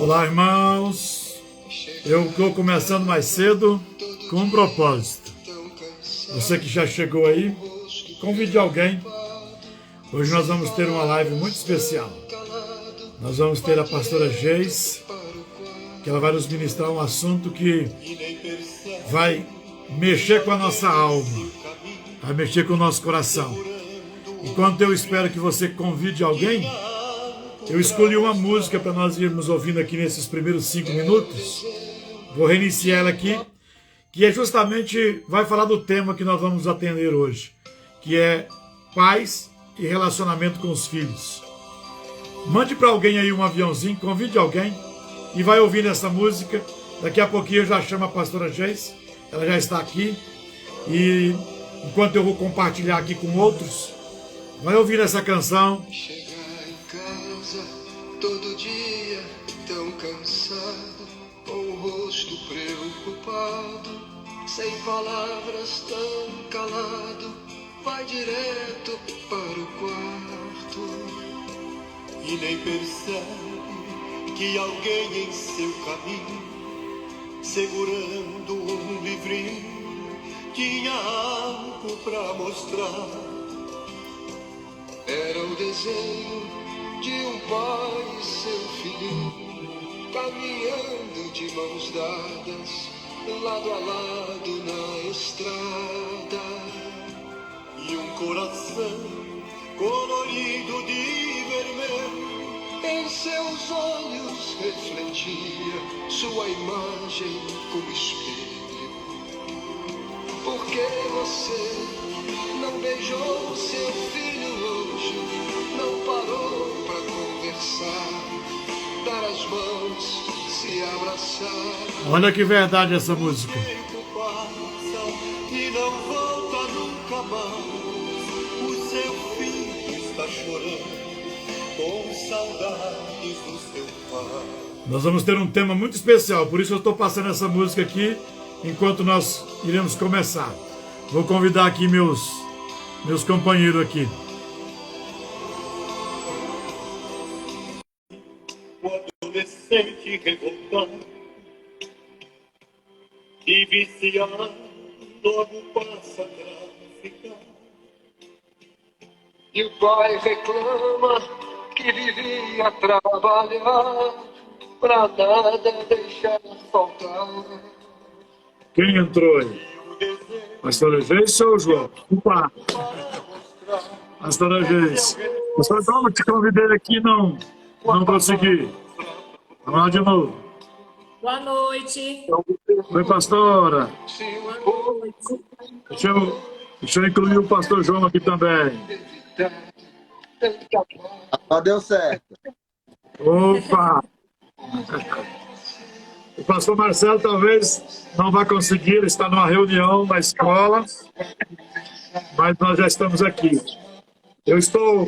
Olá, irmãos. Eu estou começando mais cedo com um propósito. Você que já chegou aí, convide alguém. Hoje nós vamos ter uma live muito especial. Nós vamos ter a pastora Geis, que ela vai nos ministrar um assunto que vai mexer com a nossa alma, vai mexer com o nosso coração. Enquanto eu espero que você convide alguém, eu escolhi uma música para nós irmos ouvindo aqui nesses primeiros 5 minutos. Vou reiniciar ela aqui, que é justamente, vai falar do tema que nós vamos atender hoje, que é pais e relacionamento com os filhos. Mande para alguém aí um aviãozinho, convide alguém e vai ouvir essa música. Daqui a pouquinho eu já chamo a pastora Geis, ela já está aqui. E enquanto eu vou compartilhar aqui com outros, vai ouvir essa canção. Todo dia tão cansado, com o rosto preocupado, sem palavras, tão calado, vai direto para o quarto e nem percebe que alguém em seu caminho, segurando um livrinho, tinha algo para mostrar. Era o desenho de um pai e seu filhinho, caminhando de mãos dadas, lado a lado na estrada. E um coração colorido de vermelho em seus olhos refletia sua imagem como espelho. Por que você não beijou seu filho hoje? Não parou para conversar, dar as mãos, se abraçar. Olha que verdade essa música. O tempo passa e não volta nunca mais. O seu filho está chorando com saudades do seu pai. Nós vamos ter um tema muito especial, por isso eu estou passando essa música aqui enquanto nós iremos começar. Vou convidar aqui meus companheiros aqui. Adolescente revoltado e viciado, logo passa a traficar. E o pai reclama que vivia a trabalhar pra nada deixar faltar. Quem entrou aí? Pastora Geis ou João? Opa! Pastora Geis. Pastor João, te convidei aqui, não consegui. Vamos lá de novo. Boa noite. Oi, pastora. Boa noite. Deixa eu incluir o pastor João aqui também. Deu certo. Opa! O pastor Marcelo talvez não vá conseguir, ele está numa reunião na escola, mas nós já estamos aqui. Eu estou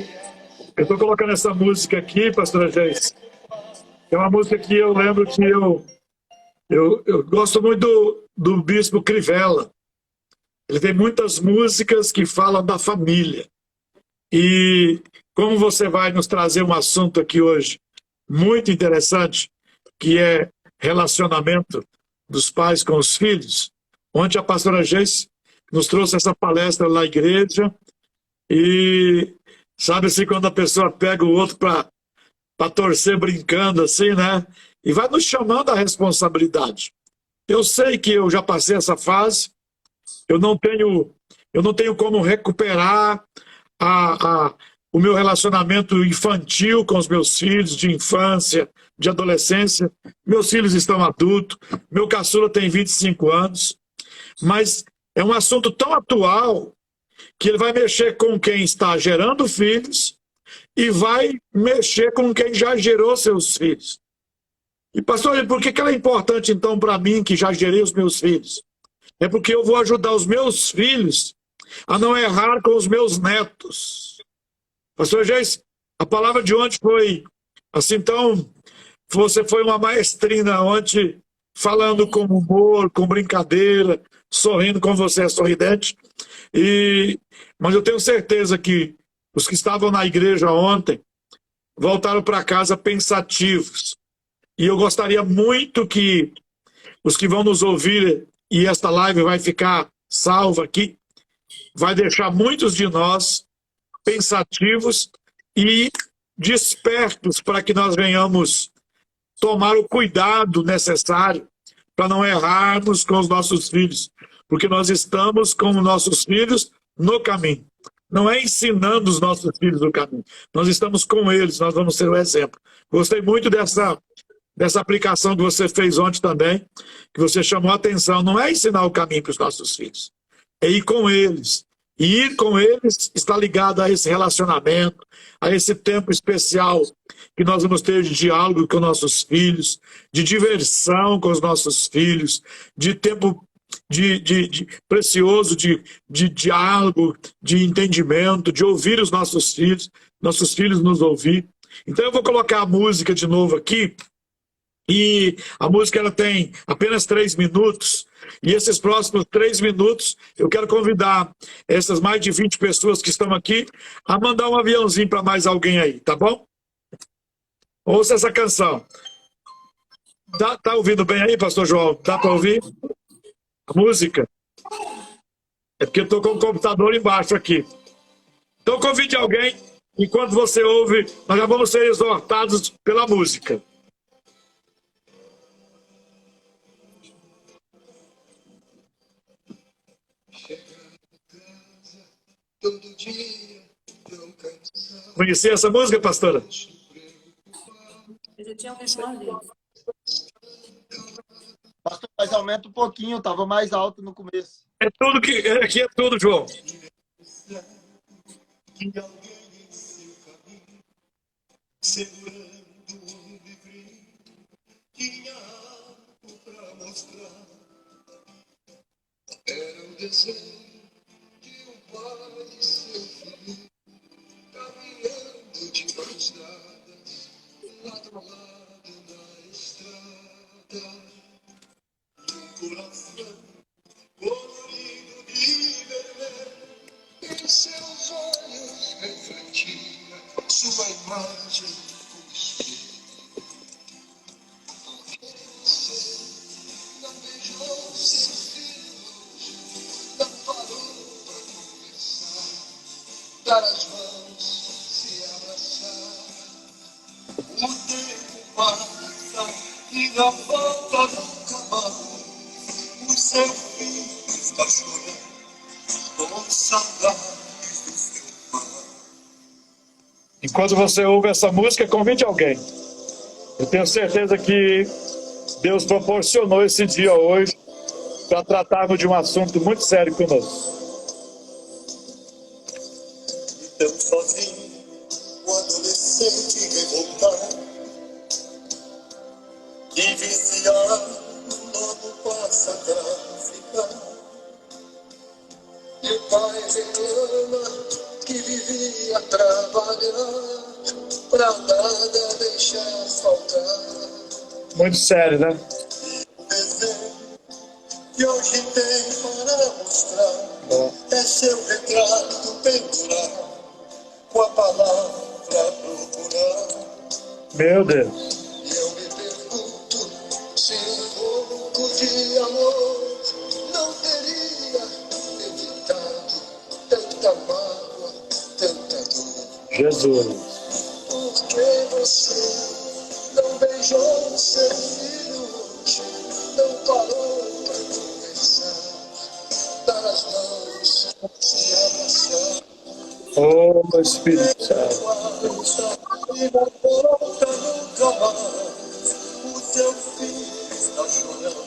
colocando essa música aqui, pastora Geis. É uma música que eu lembro que eu gosto muito do bispo Crivella. Ele tem muitas músicas que falam da família. E como você vai nos trazer um assunto aqui hoje muito interessante, que é relacionamento dos pais com os filhos. Ontem a pastora Geis nos trouxe essa palestra na igreja e sabe assim, quando a pessoa pega o outro para torcer brincando assim, né? E vai nos chamando à responsabilidade. Eu sei que eu já passei essa fase, eu não tenho como recuperar o meu relacionamento infantil com os meus filhos, de infância, de adolescência. Meus filhos estão adultos, meu caçula tem 25 anos, mas é um assunto tão atual que ele vai mexer com quem está gerando filhos e vai mexer com quem já gerou seus filhos. E pastor, por que ela é importante então para mim que já gerei os meus filhos? É porque eu vou ajudar os meus filhos a não errar com os meus netos. Pastor Geis, a palavra de ontem foi assim, então você foi uma maestrina ontem, falando com humor, com brincadeira, sorrindo, como você é sorridente. Mas eu tenho certeza que os que estavam na igreja ontem voltaram para casa pensativos, E eu gostaria muito que os que vão nos ouvir, e esta live vai ficar salva aqui, vai deixar muitos de nós pensativos e despertos para que nós venhamos tomar o cuidado necessário para não errarmos com os nossos filhos, porque nós estamos com os nossos filhos no caminho. Não é ensinando os nossos filhos o caminho. Nós estamos com eles, nós vamos ser o exemplo. Gostei muito dessa aplicação que você fez ontem também, que você chamou a atenção. Não é ensinar o caminho para os nossos filhos, é ir com eles. E ir com eles está ligado a esse relacionamento, a esse tempo especial que nós vamos ter de diálogo com nossos filhos, de diversão com os nossos filhos, de tempo precioso de diálogo, de entendimento, de ouvir os nossos filhos nos ouvir. Então eu vou colocar a música de novo aqui, e a música ela tem apenas 3 minutos, e esses próximos 3 minutos eu quero convidar essas mais de 20 pessoas que estão aqui a mandar um aviãozinho para mais alguém aí, tá bom? Ouça essa canção. Tá ouvindo bem aí, pastor João? Dá para ouvir a música? É porque eu estou com o computador embaixo aqui. Então convide alguém, enquanto você ouve, nós já vamos ser exortados pela música. Todo dia, tão cansado. Conhecia essa música, pastora? Eu já tinha ouvido uma vez. Pastor, mas aumenta um pouquinho, tava mais alto no começo. É tudo que... Aqui é tudo, João. Que alguém em seu caminho, segurando um livrinho, tinha algo pra mostrar. Era o desenho de um pai e seu filho, caminhando de mãos dadas, lado a lado na estrada. Um coração colorido de vermelho, em seus olhos refletia sua imagem como espelho. Porque você não beijou seu filho, não parou para conversar, dar as mãos, se abraçar. O tempo passa e não volta nunca mais. O seu filho está chorando com saudades do seu pai. Enquanto você ouve essa música, convide alguém. Eu tenho certeza que Deus proporcionou esse dia hoje para tratarmos de um assunto muito sério conosco. Tão sozinho, o adolescente revoltado, que viciado logo passa a traficar. E o pai reclama que vivia a trabalhar, pra nada deixar faltar. Muito sério, né? O desenho que hoje tem para mostrar é seu retrato pendurar, com a palavra procurar. Meu Deus. E eu me pergunto se um pouco de amor não teria evitado tanta mágoa, tanta dor. Jesus. Porque você não beijou seu filho hoje, não parou para conversar, dar as mãos, se abraçar. Oh, Espírito Santo. E não volta nunca mais. O seu filho está chorando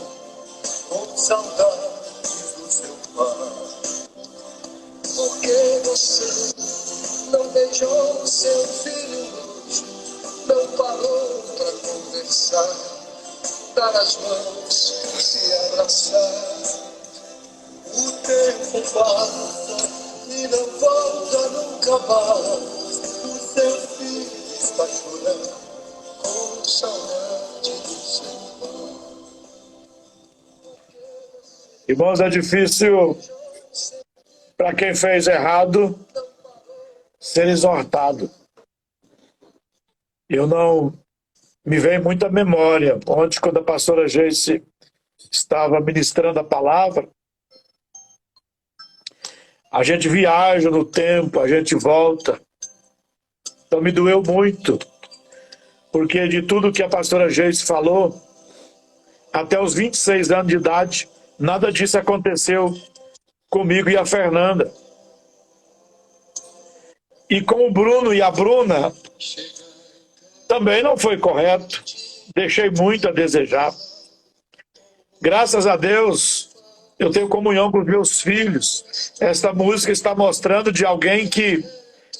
com saudades do seu pai. Porque você não beijou seu filho hoje, não parou para conversar, dar as mãos, se abraçar. O tempo passa e não volta nunca mais. O seu filho está chorando com saudade do seu pai. Irmãos, é difícil para quem fez errado ser exortado. Eu não me vem muita memória. Ontem, quando a pastora Geice estava ministrando a palavra, a gente viaja no tempo, a gente volta. Então me doeu muito, porque de tudo que a pastora Geice falou, até os 26 anos de idade, nada disso aconteceu comigo e a Fernanda. E com o Bruno e a Bruna, também não foi correto. Deixei muito a desejar. Graças a Deus, eu tenho comunhão com os meus filhos. Esta música está mostrando de alguém que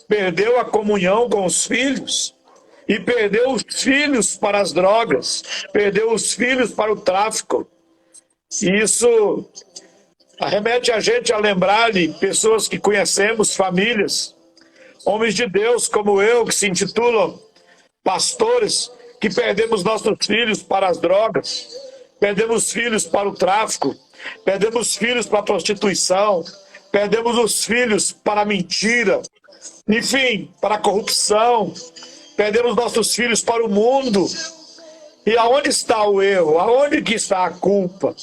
perdeu a comunhão com os filhos e perdeu os filhos para as drogas, perdeu os filhos para o tráfico. E isso remete a gente a lembrar de pessoas que conhecemos, famílias, homens de Deus como eu, que se intitulam pastores, que perdemos nossos filhos para as drogas, perdemos filhos para o tráfico, perdemos filhos para a prostituição, perdemos os filhos para a mentira, enfim, para a corrupção, perdemos nossos filhos para o mundo. E aonde está o erro? Aonde que está a culpa?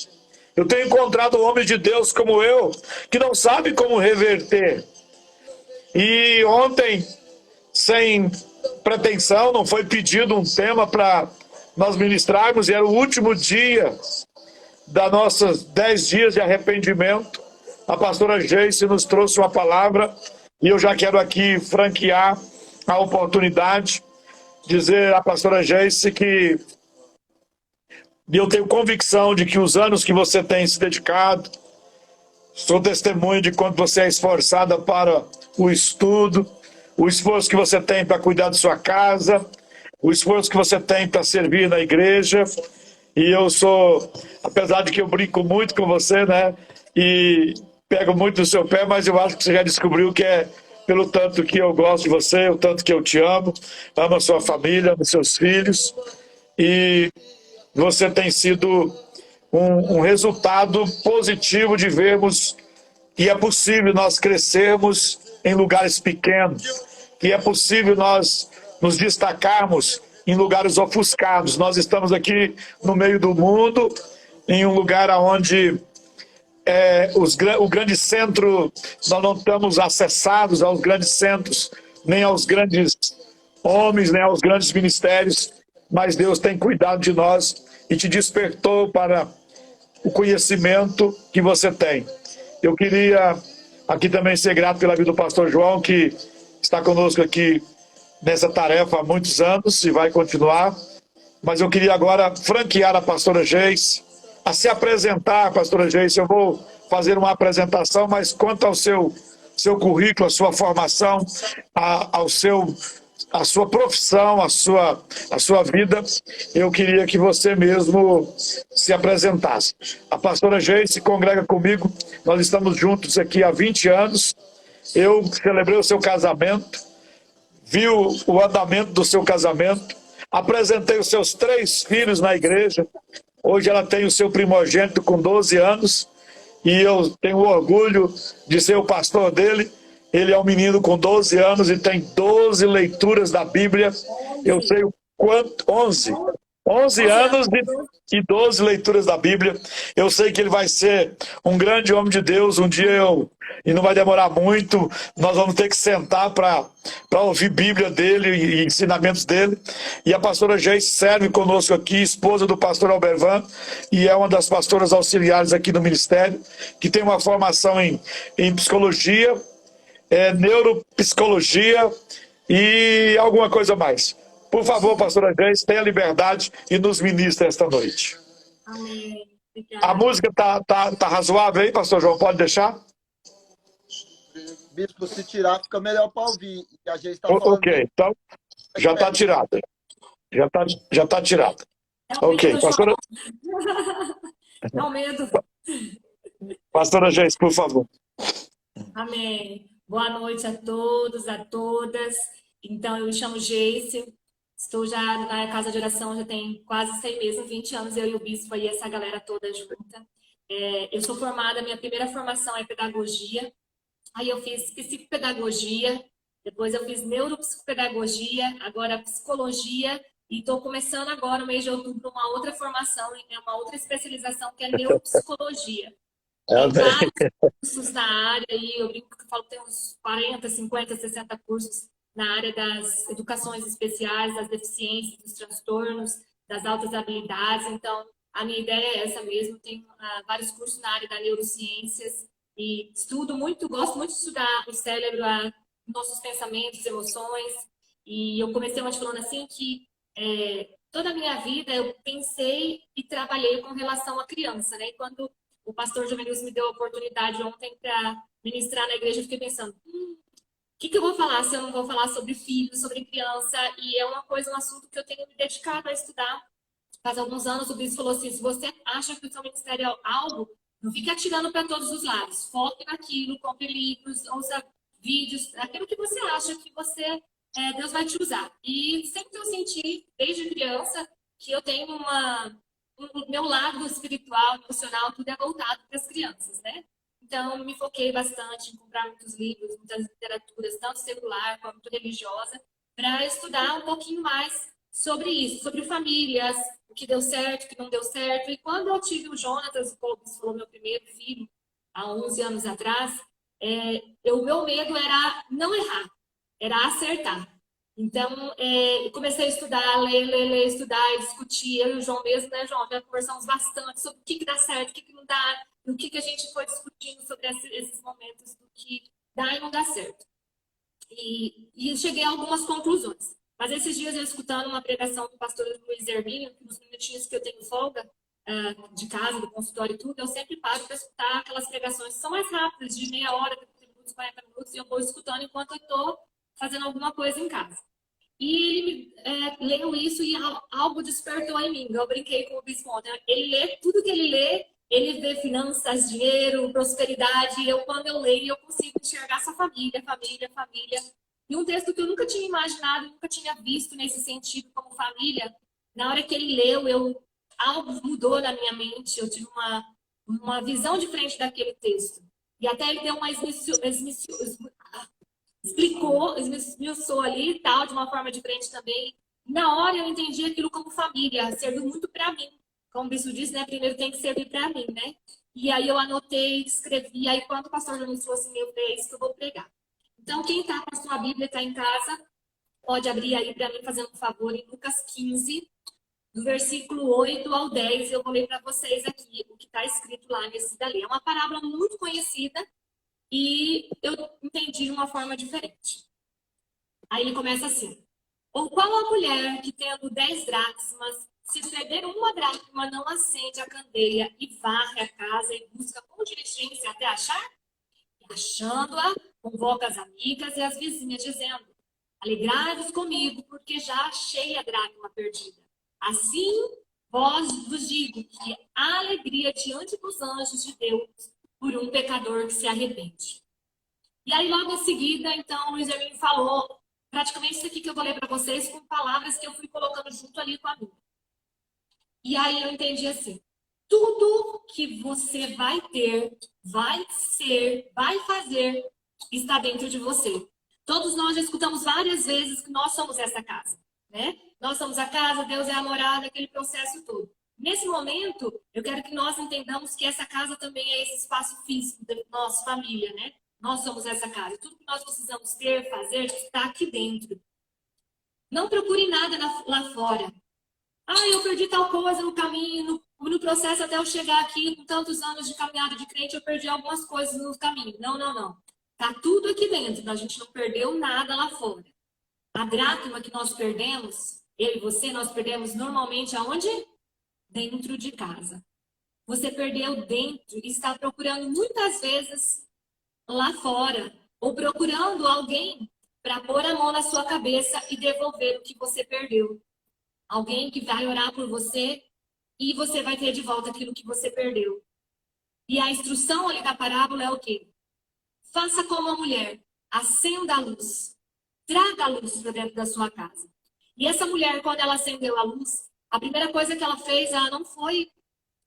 Eu tenho encontrado homens de Deus como eu, que não sabem como reverter. E ontem, sem pretensão, não foi pedido um tema para nós ministrarmos, e era o último dia das nossas 10 dias de arrependimento. A pastora Geice nos trouxe uma palavra, e eu já quero aqui franquear a oportunidade, dizer à pastora Geice que eu tenho convicção de que os anos que você tem se dedicado, sou testemunho de quanto você é esforçada para o estudo, o esforço que você tem para cuidar de sua casa, o esforço que você tem para servir na igreja. E eu sou, apesar de que eu brinco muito com você, né, e pego muito no seu pé, mas eu acho que você já descobriu que é pelo tanto que eu gosto de você, o tanto que eu te amo a sua família, amo seus filhos, e você tem sido um resultado positivo de vermos que é possível nós crescermos em lugares pequenos, que é possível nós nos destacarmos em lugares ofuscados. Nós estamos aqui no meio do mundo, em um lugar onde o grande centro, nós não estamos acessados aos grandes centros, nem aos grandes homens, nem aos grandes ministérios, mas Deus tem cuidado de nós e te despertou para o conhecimento que você tem. Eu queria aqui também ser grato pela vida do pastor João, que está conosco aqui nessa tarefa há muitos anos e vai continuar. Mas eu queria agora franquear a pastora Geice, a se apresentar. Pastora Geice, eu vou fazer uma apresentação, mas quanto ao seu currículo, a sua formação, a sua profissão, a sua vida, eu queria que você mesmo se apresentasse. A pastora Geice congrega comigo, nós estamos juntos aqui há 20 anos, eu celebrei o seu casamento, vi o andamento do seu casamento, apresentei os seus 3 filhos na igreja, hoje ela tem o seu primogênito com 12 anos, e eu tenho orgulho de ser o pastor dele. Ele é um menino com 12 anos e tem 12 leituras da Bíblia. Eu sei o quanto... 11 anos e 12 leituras da Bíblia. Eu sei que ele vai ser um grande homem de Deus. Um dia e não vai demorar muito, nós vamos ter que sentar para ouvir Bíblia dele e ensinamentos dele. E a pastora Geice serve conosco aqui, esposa do pastor Albervan, e é uma das pastoras auxiliares aqui no ministério, que tem uma formação em psicologia, neuropsicologia e alguma coisa mais. Por favor, pastora Geice, tenha liberdade e nos ministre esta noite. Amém. Obrigada. A música tá razoável aí, pastor João? Pode deixar? Bispo, se tirar, fica melhor para ouvir. E a gente está falando... Ok, então já está tirada. Já tá tirada. É um Ok, medo, pastora... É um medo. Pastora Geice, por favor. Amém. Boa noite a todos, a todas. Então, eu me chamo Geice, estou já na casa de oração, já tem quase 6 meses, 20 anos, eu e o bispo e essa galera toda junta. Eu sou formada, minha primeira formação é pedagogia, aí eu fiz psicopedagogia, depois eu fiz neuropsicopedagogia, agora psicologia E estou começando agora, no mês de outubro, uma outra formação, uma outra especialização, que é neuropsicologia. Tem Amém. vários cursos na área, e eu brinco que eu falo que tem uns 40, 50, 60 cursos na área das educações especiais, das deficiências, dos transtornos, das altas habilidades. Então, a minha ideia é essa mesmo. Tenho vários cursos na área da neurociências e estudo muito, gosto muito de estudar o cérebro, nossos pensamentos, emoções. E eu comecei ontem falando assim que toda a minha vida eu pensei e trabalhei com relação à criança, né? E quando o pastor Jovenilson me deu a oportunidade ontem para ministrar na igreja, eu fiquei pensando, o que eu vou falar se eu não vou falar sobre filhos, sobre criança? E é uma coisa, um assunto que eu tenho me dedicado a estudar. Faz alguns anos o bispo falou assim, se você acha que o seu ministério é algo, não fique atirando para todos os lados. Foque naquilo, compre livros, ouça vídeos, aquilo que você acha que Deus vai te usar. E sempre eu senti, desde criança, que eu tenho o meu lado espiritual, emocional, tudo é voltado para as crianças, né? Então, me foquei bastante em comprar muitos livros, muitas literaturas, tanto secular quanto religiosa, para estudar um pouquinho mais sobre isso, sobre famílias, o que deu certo, o que não deu certo. E quando eu tive o Jonatas, o Clóvis falou, meu primeiro filho, há 11 anos atrás, o meu medo era não errar, era acertar. Então, eu comecei a estudar, ler, estudar e discutir. Eu e o João mesmo, né, João? Já conversamos bastante sobre o que dá certo, o que não dá, o que a gente foi discutindo sobre esses momentos do que dá e não dá certo. E cheguei a algumas conclusões. Mas esses dias eu escutando uma pregação do pastor Luiz Hermínio, que nos minutinhos que eu tenho folga de casa, do consultório e tudo, eu sempre paro para escutar aquelas pregações que são mais rápidas, de meia hora, 30 minutos, 40 minutos, e eu vou escutando enquanto eu estou fazendo alguma coisa em casa. E ele leu isso e algo despertou em mim. Eu brinquei com o bispo ontem. Ele lê, tudo que ele lê, ele vê finanças, dinheiro, prosperidade. E quando eu leio, eu consigo enxergar essa família. E um texto que eu nunca tinha imaginado, nunca tinha visto nesse sentido como família. Na hora que ele leu, algo mudou na minha mente. Eu tive uma visão diferente daquele texto. E até ele deu uma explicou, esmiuçou ali e tal, de uma forma diferente também. Na hora eu entendi aquilo como família, serviu muito para mim. Como o bispo disse, né? Primeiro tem que servir para mim, né? E aí eu anotei, escrevi. Aí quando o pastor Jonas falou assim, eu falei, é isso que eu vou pregar. Então, quem está com a sua Bíblia, está em casa, pode abrir aí para mim, fazendo um favor, em Lucas 15, do versículo 8 ao 10. Eu vou ler para vocês aqui o que está escrito lá nesse dali. É uma parábola muito conhecida, e eu entendi de uma forma diferente. Aí ele começa assim. Ou qual a mulher que, tendo 10 dracmas, se perder uma dracma, não acende a candeia e varre a casa e busca com diligência até achar? E achando-a, convoca as amigas e as vizinhas, dizendo, alegrai-vos comigo, porque já achei a dracma perdida. Assim, vos digo que há alegria diante dos anjos de Deus por um pecador que se arrepende. E aí, logo em seguida, então, o Luiz Hermínio falou praticamente isso aqui que eu vou ler para vocês com palavras que eu fui colocando junto ali com a minha. E aí eu entendi assim, tudo que você vai ter, vai ser, vai fazer, está dentro de você. Todos nós já escutamos várias vezes que nós somos essa casa, né? Nós somos a casa, Deus é a morada, aquele processo todo. Nesse momento, eu quero que nós entendamos que essa casa também é esse espaço físico da nossa família, né? Nós somos essa casa. Tudo que nós precisamos ter, fazer, está aqui dentro. Não procure nada lá fora. Eu perdi tal coisa no caminho, no processo até eu chegar aqui, com tantos anos de caminhada de crente, eu perdi algumas coisas no caminho. Não. Tá tudo aqui dentro. A gente não perdeu nada lá fora. A dracma que nós perdemos, eu e você, nós perdemos normalmente aonde? Dentro de casa. Você perdeu dentro e está procurando muitas vezes lá fora, ou procurando alguém para pôr a mão na sua cabeça e devolver o que você perdeu. Alguém que vai orar por você e você vai ter de volta aquilo que você perdeu. E a instrução ali da parábola é o quê? Faça como a mulher, acenda a luz, traga a luz para dentro da sua casa. E essa mulher, quando ela acendeu a luz, a primeira coisa que ela fez, ela não foi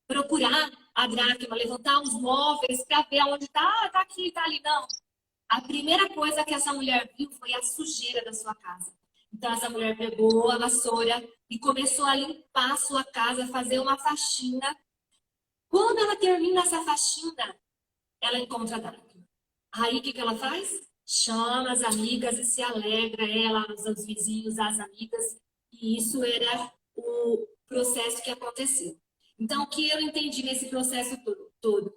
procurar a dracma, levantar os móveis para ver aonde está, tá aqui, tá ali, não. A primeira coisa que essa mulher viu foi a sujeira da sua casa. Então essa mulher pegou a vassoura e começou a limpar a sua casa, a fazer uma faxina. Quando ela termina essa faxina, ela encontra a dracma. Aí o que ela faz? Chama as amigas e se alegra, ela, os vizinhos, as amigas. E isso era o processo que aconteceu. Então, o que eu entendi nesse processo todo?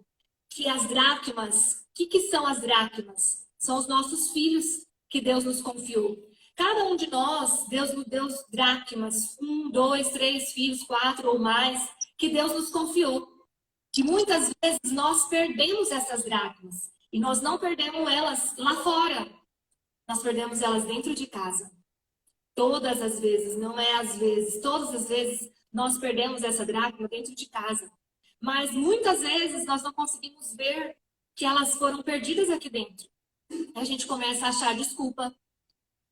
Que as dracmas, o que são as dracmas? São os nossos filhos que Deus nos confiou. Cada um de nós, Deus nos deu dracmas, 1, 2, 3 filhos, 4 ou mais, que Deus nos confiou. Que muitas vezes nós perdemos essas dracmas. E nós não perdemos elas lá fora. Nós perdemos elas dentro de casa. Todas as vezes, não é às vezes, todas as vezes nós perdemos essa dracma dentro de casa. Mas muitas vezes nós não conseguimos ver que elas foram perdidas aqui dentro. A gente começa a achar desculpa,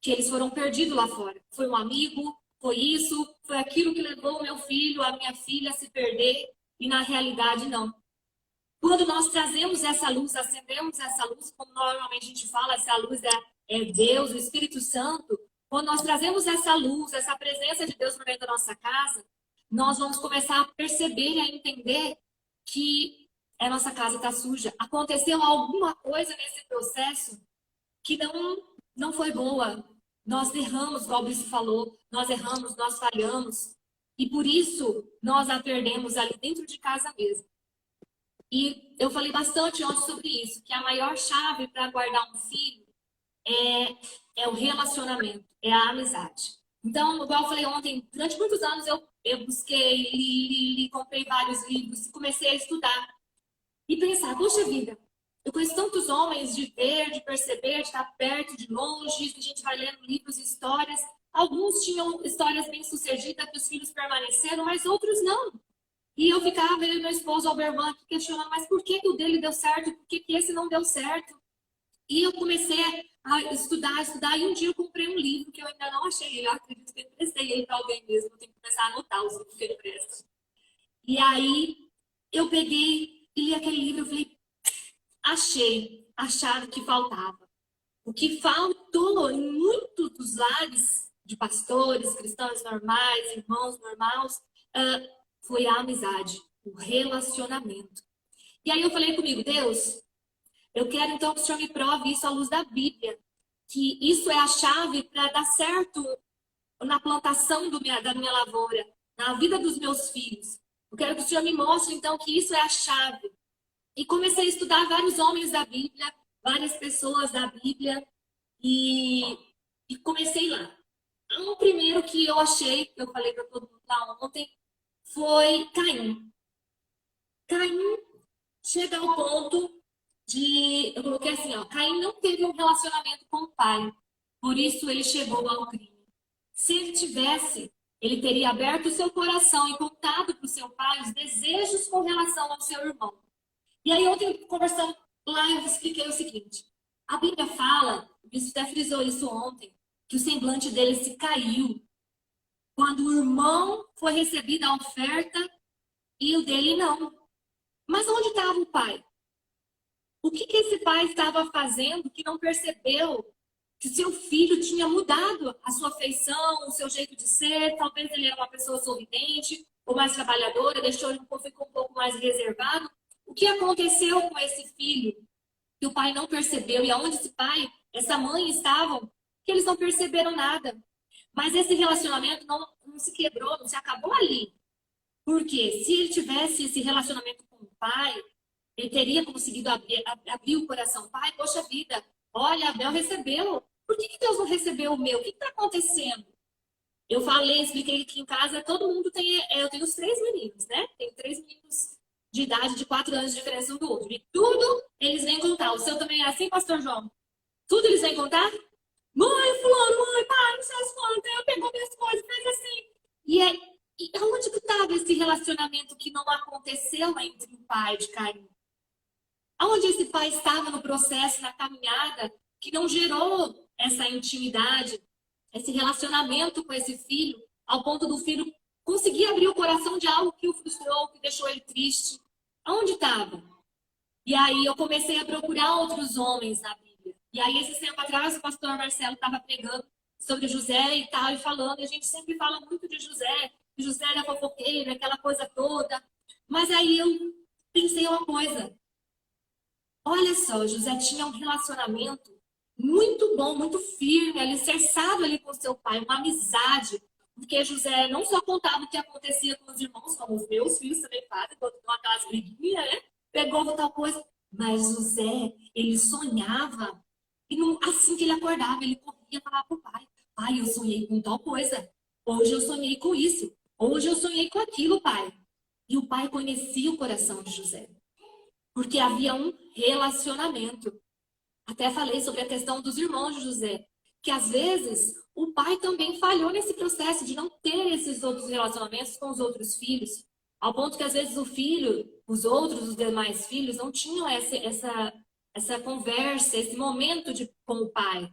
que eles foram perdidos lá fora. Foi um amigo, foi isso, foi aquilo que levou o meu filho, a minha filha a se perder. E na realidade, não. Quando nós trazemos essa luz, acendemos essa luz, como normalmente a gente fala, essa luz é Deus, o Espírito Santo. Quando nós trazemos essa luz, essa presença de Deus no meio da nossa casa, nós vamos começar a perceber e a entender que a nossa casa está suja. Aconteceu alguma coisa nesse processo que não foi boa. Nós erramos, como o Bispo falou, nós erramos, nós falhamos. E por isso, nós a perdemos ali dentro de casa mesmo. E eu falei bastante ontem sobre isso, que a maior chave para guardar um filho é o relacionamento, é a amizade. Então, igual eu falei ontem, durante muitos anos eu busquei, li, comprei vários livros, comecei a estudar. E pensar, poxa vida, eu conheço tantos homens de ver, de perceber, de estar perto, de longe, que a gente vai lendo livros e histórias. Alguns tinham histórias bem-sucedidas, que os filhos permaneceram, mas outros não. E eu ficava, eu e meu esposo, Alberman, questionando, mas por que o dele deu certo? Por que esse não deu certo? E eu comecei a estudar, e um dia eu comprei um livro que eu ainda não achei, eu acredito que eu emprestei ele para alguém mesmo, eu tenho que começar a anotar os livros que ele presta. E aí, eu peguei e li aquele livro, eu falei, achei a chave que faltava. O que faltou em muitos dos lares de pastores, cristãos normais, irmãos normais, foi a amizade, o relacionamento. E aí eu falei comigo, Deus, eu quero então que o Senhor me prove isso à luz da Bíblia, que isso é a chave para dar certo na plantação da minha lavoura, na vida dos meus filhos. Eu quero que o Senhor me mostre então que isso é a chave. E comecei a estudar vários homens da Bíblia, várias pessoas da Bíblia, e comecei lá. O primeiro que eu achei, que eu falei para todo mundo lá ontem, foi Caim. Caim chega ao ponto de, eu coloquei assim, Caim não teve um relacionamento com o pai, por isso ele chegou ao crime. Se ele tivesse, ele teria aberto o seu coração e contado para o seu pai os desejos com relação ao seu irmão. E aí ontem, conversando lá, eu expliquei o seguinte, a Bíblia fala, o bispo até frisou isso ontem, que o semblante dele se caiu quando o irmão foi recebido a oferta e o dele não. Mas onde estava o pai? O que esse pai estava fazendo que não percebeu que seu filho tinha mudado a sua feição, o seu jeito de ser? Talvez ele era uma pessoa sorridente ou mais trabalhadora, ficou um pouco mais reservado. O que aconteceu com esse filho que o pai não percebeu? E aonde esse pai, essa mãe estavam, que eles não perceberam nada. Mas esse relacionamento não se quebrou, não se acabou ali. Porque se ele tivesse esse relacionamento com o pai, ele teria conseguido abrir o coração. Pai, poxa vida, olha, Abel recebeu. Por que Deus não recebeu o meu? O que está acontecendo? Eu expliquei que em casa todo mundo tem... Eu tenho os 3 meninos, né? Tenho 3 meninos de idade de 4 anos de diferença um do outro. E tudo eles vêm contar. O seu também é assim, pastor João? Tudo eles vêm contar? Mãe, fulano, mãe, pai, não sei as quantas, eu pegou minhas coisas, fez assim. E onde que estava esse relacionamento que não aconteceu entre o pai de Caim? Aonde esse pai estava no processo, na caminhada, que não gerou essa intimidade, esse relacionamento com esse filho, ao ponto do filho conseguir abrir o coração de algo que o frustrou, que deixou ele triste? Aonde estava? E aí eu comecei a procurar outros homens na Bíblia. E aí, esse tempo atrás, o pastor Marcelo estava pregando sobre José e tal, e falando, e a gente sempre fala muito de José, que José era fofoqueiro, aquela coisa toda. Mas aí eu pensei uma coisa. Olha só, José tinha um relacionamento muito bom, muito firme, alicerçado ali com seu pai, uma amizade. Porque José não só contava o que acontecia com os irmãos, como os meus filhos também fazem, quando dão aquelas briguinhas, né? Pegou tal coisa. Mas José, ele sonhava. E não, assim que ele acordava, ele corria falar para o pai: pai, eu sonhei com tal coisa. Hoje eu sonhei com isso. Hoje eu sonhei com aquilo, pai. E o pai conhecia o coração de José. Porque havia um relacionamento. Até falei sobre a questão dos irmãos de José. Que às vezes o pai também falhou nesse processo de não ter esses outros relacionamentos com os outros filhos. Ao ponto que às vezes o filho, os demais filhos, não tinham essa conversa, esse momento com o pai.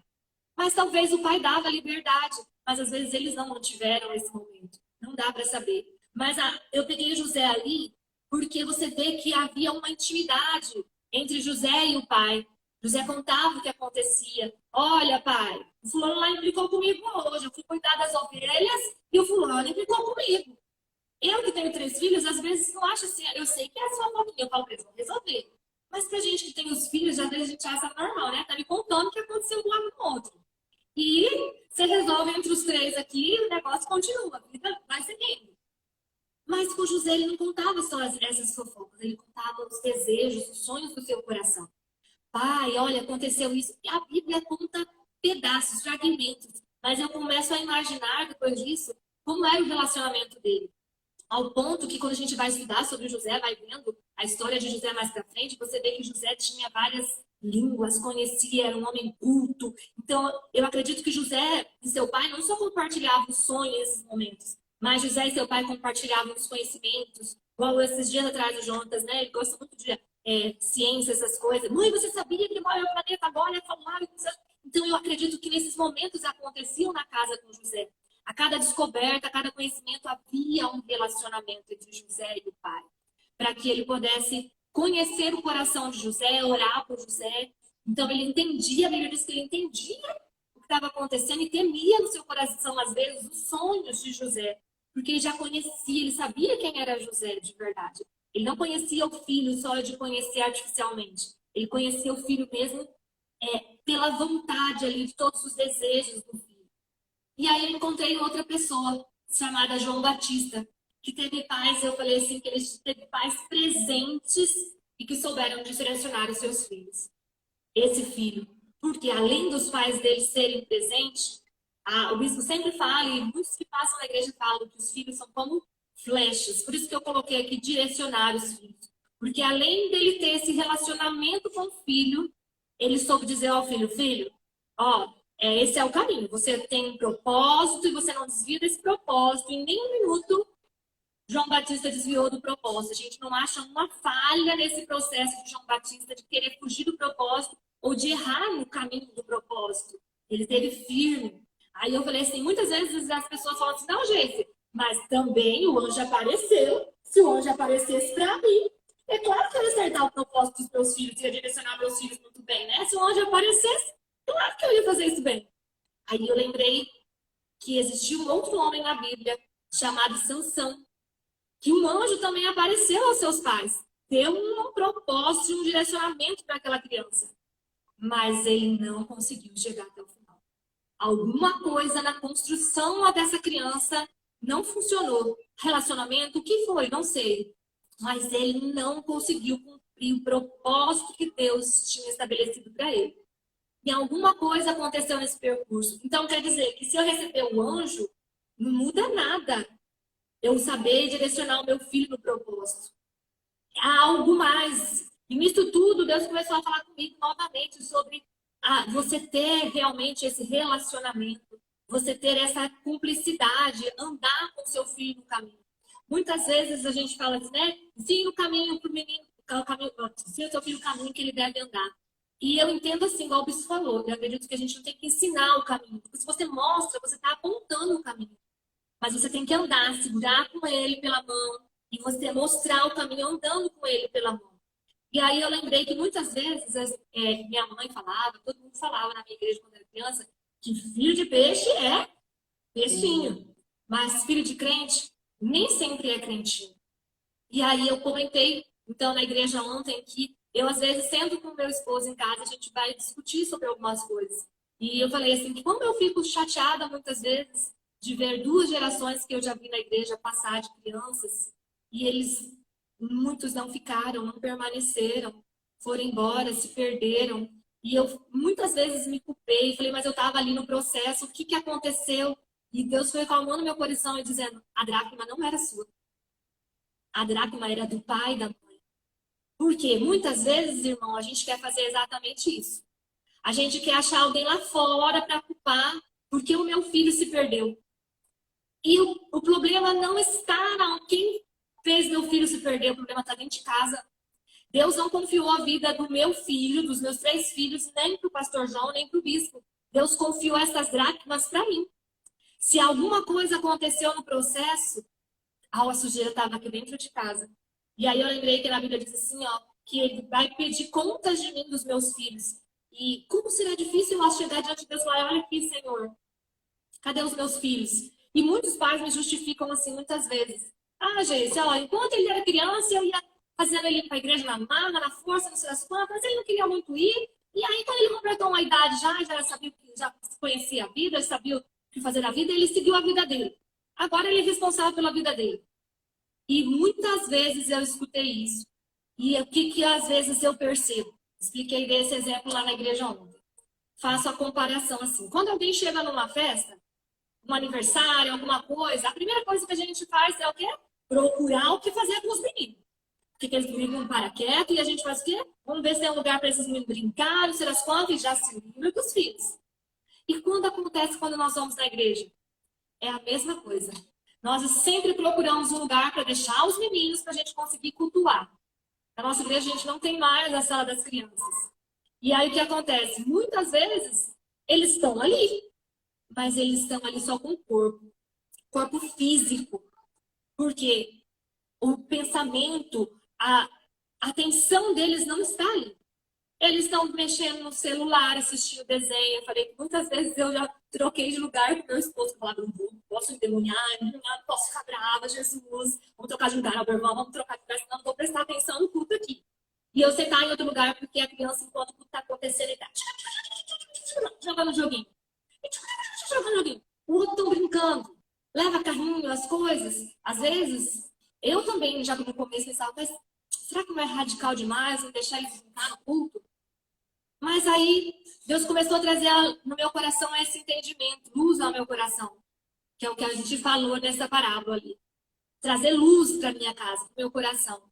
Mas talvez o pai dava liberdade, mas às vezes eles não tiveram esse momento. Não dá para saber. Mas eu peguei José ali porque você vê que havia uma intimidade entre José e o pai. José contava o que acontecia. Olha, pai, o fulano lá implicou comigo hoje. Eu fui cuidar das ovelhas e o fulano implicou comigo. Eu que tenho 3 filhos, às vezes não acho assim, eu sei que é só um pouquinho, eu falo pra eles, vão resolver. Mas pra gente que tem os filhos, às vezes a gente acha normal, né? Tá me contando o que aconteceu do lado do outro. E você resolve entre os 3 aqui e o negócio continua, a vida vai seguindo. Mas com José ele não contava só essas fofocas, ele contava os desejos, os sonhos do seu coração. Pai, olha, aconteceu isso. E a Bíblia conta pedaços, fragmentos. Mas eu começo a imaginar, depois disso, como era o relacionamento dele. Ao ponto que quando a gente vai estudar sobre José, vai vendo a história de José mais pra frente, você vê que José tinha várias línguas, conhecia, era um homem culto. Então, eu acredito que José e seu pai não só compartilhavam os sonhos nesses momentos, mas José e seu pai compartilhavam os conhecimentos. Igual esses dias atrás, o Jonas, né? Ele gosta muito de ciência, essas coisas. Mãe, você sabia que o planeta agora é falar? Então, eu acredito que nesses momentos aconteciam na casa com José. A cada descoberta, a cada conhecimento, havia um relacionamento entre José e o pai. Para que ele pudesse conhecer o coração de José, orar por José. Então, ele entendia, a Bíblia diz que ele entendia o que estava acontecendo e temia no seu coração, às vezes, os sonhos de José. Porque ele já conhecia, ele sabia quem era José de verdade. Ele não conhecia o filho só de conhecer artificialmente. Ele conhecia o filho mesmo pela vontade ali, de todos os desejos do filho. E aí eu encontrei outra pessoa, chamada João Batista, que teve pais, eu falei assim, que ele teve pais presentes e que souberam direcionar os seus filhos. Esse filho, porque além dos pais dele serem presentes, o bispo sempre fala, e muitos que passam na igreja falam que os filhos são como flechas. Por isso que eu coloquei aqui direcionar os filhos. Porque além dele ter esse relacionamento com o filho, ele soube dizer ao filho, esse é o caminho. Você tem um propósito e você não desvia desse propósito. Em nenhum minuto, João Batista desviou do propósito. A gente não acha uma falha nesse processo de João Batista de querer fugir do propósito ou de errar no caminho do propósito. Ele esteve firme. Aí eu falei assim, muitas vezes as pessoas falam assim, não, gente, mas também o anjo apareceu. Se o anjo aparecesse para mim, é claro que eu ia acertar o propósito dos meus filhos, ia direcionar meus filhos muito bem, né? Se o anjo aparecesse, claro que eu ia fazer isso bem. Aí eu lembrei que existia um outro homem na Bíblia chamado Sansão, que um anjo também apareceu aos seus pais. Deu um propósito, um direcionamento para aquela criança. Mas ele não conseguiu chegar até o final. Alguma coisa na construção dessa criança não funcionou. Relacionamento, o que foi? Não sei. Mas ele não conseguiu cumprir o propósito que Deus tinha estabelecido para ele. E alguma coisa aconteceu nesse percurso. Então, quer dizer que se eu receber um anjo, não muda nada eu saber direcionar o meu filho no propósito. Há algo mais. E nisso tudo, Deus começou a falar comigo novamente sobre você ter realmente esse relacionamento, você ter essa cumplicidade, andar com seu filho no caminho. Muitas vezes a gente fala assim, né? Ensina o caminho para o menino, ensina o seu filho o caminho que ele deve andar. E eu entendo assim, igual o bispo falou, eu acredito que a gente não tem que ensinar o caminho. Porque se você mostra, você está apontando o caminho. Mas você tem que andar, segurar com ele pela mão e você mostrar o caminho andando com ele pela mão. E aí eu lembrei que muitas vezes minha mãe falava, todo mundo falava na minha igreja quando era criança, que filho de peixe é peixinho, mas filho de crente nem sempre é crentinho. E aí eu comentei, então, na igreja ontem, que eu, às vezes, sendo com meu esposo em casa, a gente vai discutir sobre algumas coisas. E eu falei assim, que como eu fico chateada, muitas vezes, de ver 2 gerações que eu já vi na igreja passar de crianças, e eles, muitos não ficaram, não permaneceram, foram embora, se perderam. E eu, muitas vezes, me culpei, falei, mas eu estava ali no processo, o que que aconteceu? E Deus foi acalmando meu coração e dizendo, a dracma não era sua. A dracma era do pai e da mãe. Porque muitas vezes, irmão, a gente quer fazer exatamente isso. A gente quer achar alguém lá fora para culpar porque o meu filho se perdeu. E o problema não está em quem fez meu filho se perder, o problema está dentro de casa. Deus não confiou a vida do meu filho, dos meus 3 filhos, nem para o pastor João, nem para o bispo. Deus confiou essas dracmas para mim. Se alguma coisa aconteceu no processo, a sujeira estava aqui dentro de casa. E aí eu lembrei que na Bíblia diz assim, ó, que ele vai pedir contas de mim, dos meus filhos. E como será difícil eu chegar diante de Deus e falar, olha aqui, Senhor, cadê os meus filhos? E muitos pais me justificam assim muitas vezes. Ah, gente, ó, enquanto ele era criança, eu ia fazendo ele ir para a igreja na marra, na força, não sei das quantas, mas ele não queria muito ir. E aí, quando ele completou uma idade já sabia, já conhecia a vida, já sabia o que fazer na vida, ele seguiu a vida dele. Agora ele é responsável pela vida dele. E muitas vezes eu escutei isso. E o que às vezes eu percebo? Expliquei desse exemplo lá na igreja ontem. Faço a comparação assim. Quando alguém chega numa festa, um aniversário, alguma coisa, a primeira coisa que a gente faz é o quê? Procurar o que fazer com os meninos. Porque eles brincam para quieto e a gente faz o quê? Vamos ver se tem um lugar para esses meninos brincarem, sei das quantas, e já se livra dos filhos. E quando acontece quando nós vamos na igreja? É a mesma coisa. Nós sempre procuramos um lugar para deixar os meninos para a gente conseguir cultuar. Na nossa igreja a gente não tem mais a sala das crianças. E aí o que acontece? Muitas vezes eles estão ali, mas eles estão ali só com o corpo físico. Porque o pensamento, a atenção deles não está ali. Eles estão mexendo no celular, assistindo desenho. Eu falei que muitas vezes eu já troquei de lugar com meu esposo. Eu falava, não posso endemoniar, não posso ficar brava, Jesus. Vamos trocar de lugar, Albervão, vamos trocar de lugar, senão não vou prestar atenção no culto aqui. E eu sentar em outro lugar porque a criança, enquanto o culto está acontecendo, ele está jogando joguinho. Jogando joguinho. O outro estão brincando. Leva carrinho, as coisas. Às vezes, eu também, já no começo, pensava, mas será que não é radical demais não deixar eles brincar no culto? Mas aí, Deus começou a trazer no meu coração esse entendimento, luz ao meu coração, que é o que a gente falou nessa parábola ali. Trazer luz para minha casa, para o meu coração.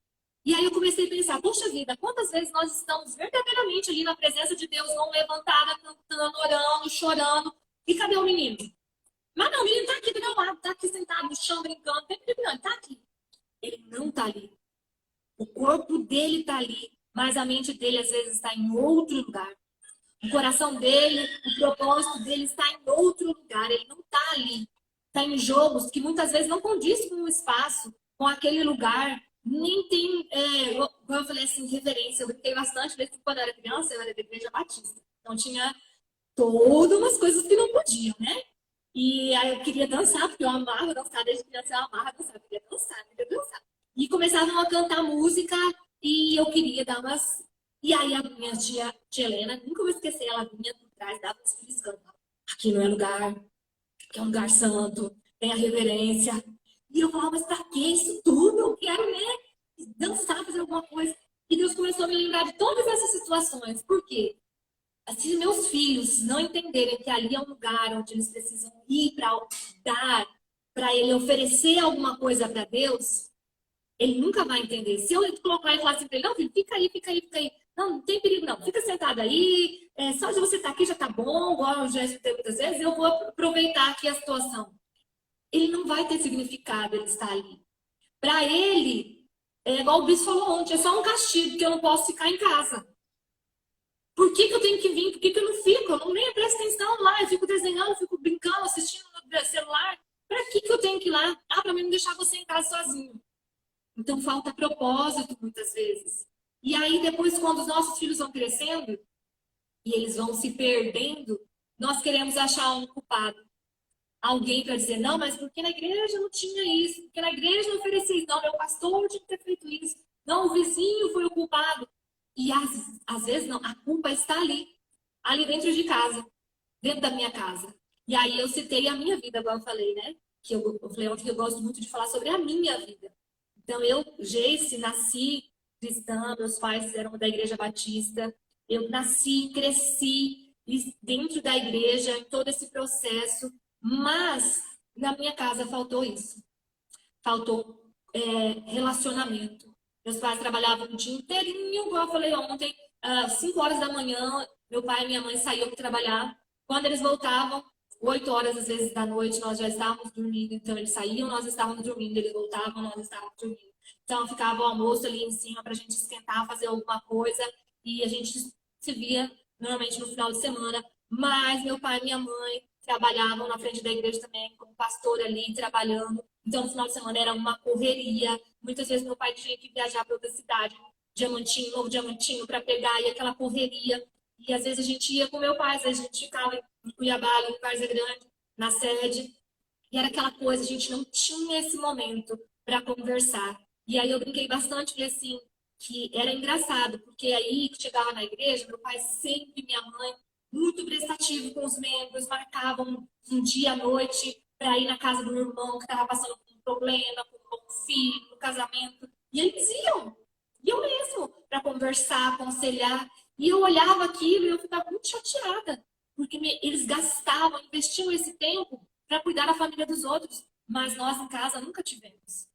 E aí eu comecei a pensar, poxa vida, quantas vezes nós estamos verdadeiramente ali na presença de Deus, não levantada, cantando, orando, chorando, e cadê o menino? Mas não, o menino está aqui do meu lado, está aqui sentado no chão, brincando, ele está aqui. Ele não está ali. O corpo dele está ali, mas a mente dele às vezes está em outro lugar. O coração dele, o propósito dele está em outro lugar. Ele não está ali. Está em jogos que muitas vezes não condiz com o espaço, com aquele lugar. Nem tem, como eu falei assim, reverência. Eu brinquei bastante, desde quando eu era criança, eu era da igreja batista. Então tinha todas umas coisas que não podiam, né? E aí eu queria dançar, porque eu amava dançar, desde criança eu amava dançar, eu queria dançar. E começavam a cantar música e eu queria dar umas... E aí a minha tia Helena, nunca vou esquecer, ela vinha por trás, dava uns piscando. Aqui não é lugar, aqui é um lugar santo, tem a reverência. E eu falava, mas pra que isso tudo? Eu quero, né, dançar, fazer alguma coisa. E Deus começou a me lembrar de todas essas situações. Por quê? Se meus filhos não entenderem que ali é um lugar onde eles precisam ir para dar, para ele oferecer alguma coisa para Deus, ele nunca vai entender. Se eu colocar e falar assim para ele, não, filho, fica aí. Não, não tem perigo não, fica sentado aí, só de você estar aqui já tá bom, igual eu já escutei muitas vezes, eu vou aproveitar aqui a situação. Ele não vai ter significado ele estar ali. Para ele, é igual o bispo falou ontem, é só um castigo, que eu não posso ficar em casa. Por que eu tenho que vir? Por que eu não fico? Eu não nem presto atenção lá, eu fico desenhando, eu fico brincando, assistindo no celular. Para que eu tenho que ir lá? Ah, para mim não deixar você em casa sozinho. Então falta propósito muitas vezes. E aí depois, quando os nossos filhos vão crescendo e eles vão se perdendo, nós queremos achar um culpado. Alguém para dizer, não, mas porque na igreja não tinha isso? Porque na igreja não oferecia isso? Não, meu pastor tinha que ter feito isso. Não, o vizinho foi o culpado. E às vezes não, a culpa está ali dentro de casa, dentro da minha casa. E aí eu citei a minha vida, igual eu falei, né? Que eu falei ontem que eu gosto muito de falar sobre a minha vida. Então eu, Geice, nasci cristã, meus pais eram da Igreja Batista. Eu nasci, cresci dentro da igreja, em todo esse processo. Mas na minha casa faltou isso. Faltou relacionamento. Meus pais trabalhavam o dia inteirinho, igual eu falei ontem, 5 horas da manhã, meu pai e minha mãe saíam para trabalhar. Quando eles voltavam, 8 horas às vezes da noite, nós já estávamos dormindo. Então eles saíam, nós estávamos dormindo, eles voltavam, nós estávamos dormindo. Então ficava o almoço ali em cima para a gente esquentar, fazer alguma coisa. E a gente se via normalmente no final de semana. Mas meu pai e minha mãe trabalhavam na frente da igreja também, como pastor ali, trabalhando. Então, no final de semana era uma correria. Muitas vezes meu pai tinha que viajar para outra cidade, Diamantinho, Novo Diamantinho, para pegar, e aquela correria. E às vezes a gente ia com meu pai, às vezes a gente ficava em Cuiabá, em Várzea Grande, na sede. E era aquela coisa, a gente não tinha esse momento para conversar. E aí eu brinquei bastante, falei assim, que era engraçado, porque aí que chegava na igreja, meu pai sempre, minha mãe, muito prestativo com os membros, marcavam um dia à noite para ir na casa do meu irmão que estava passando por um problema, com um filho, no casamento. E eles iam mesmo, para conversar, aconselhar. E eu olhava aquilo e eu ficava muito chateada, porque eles gastavam, investiam esse tempo para cuidar da família dos outros, mas nós em casa nunca tivemos.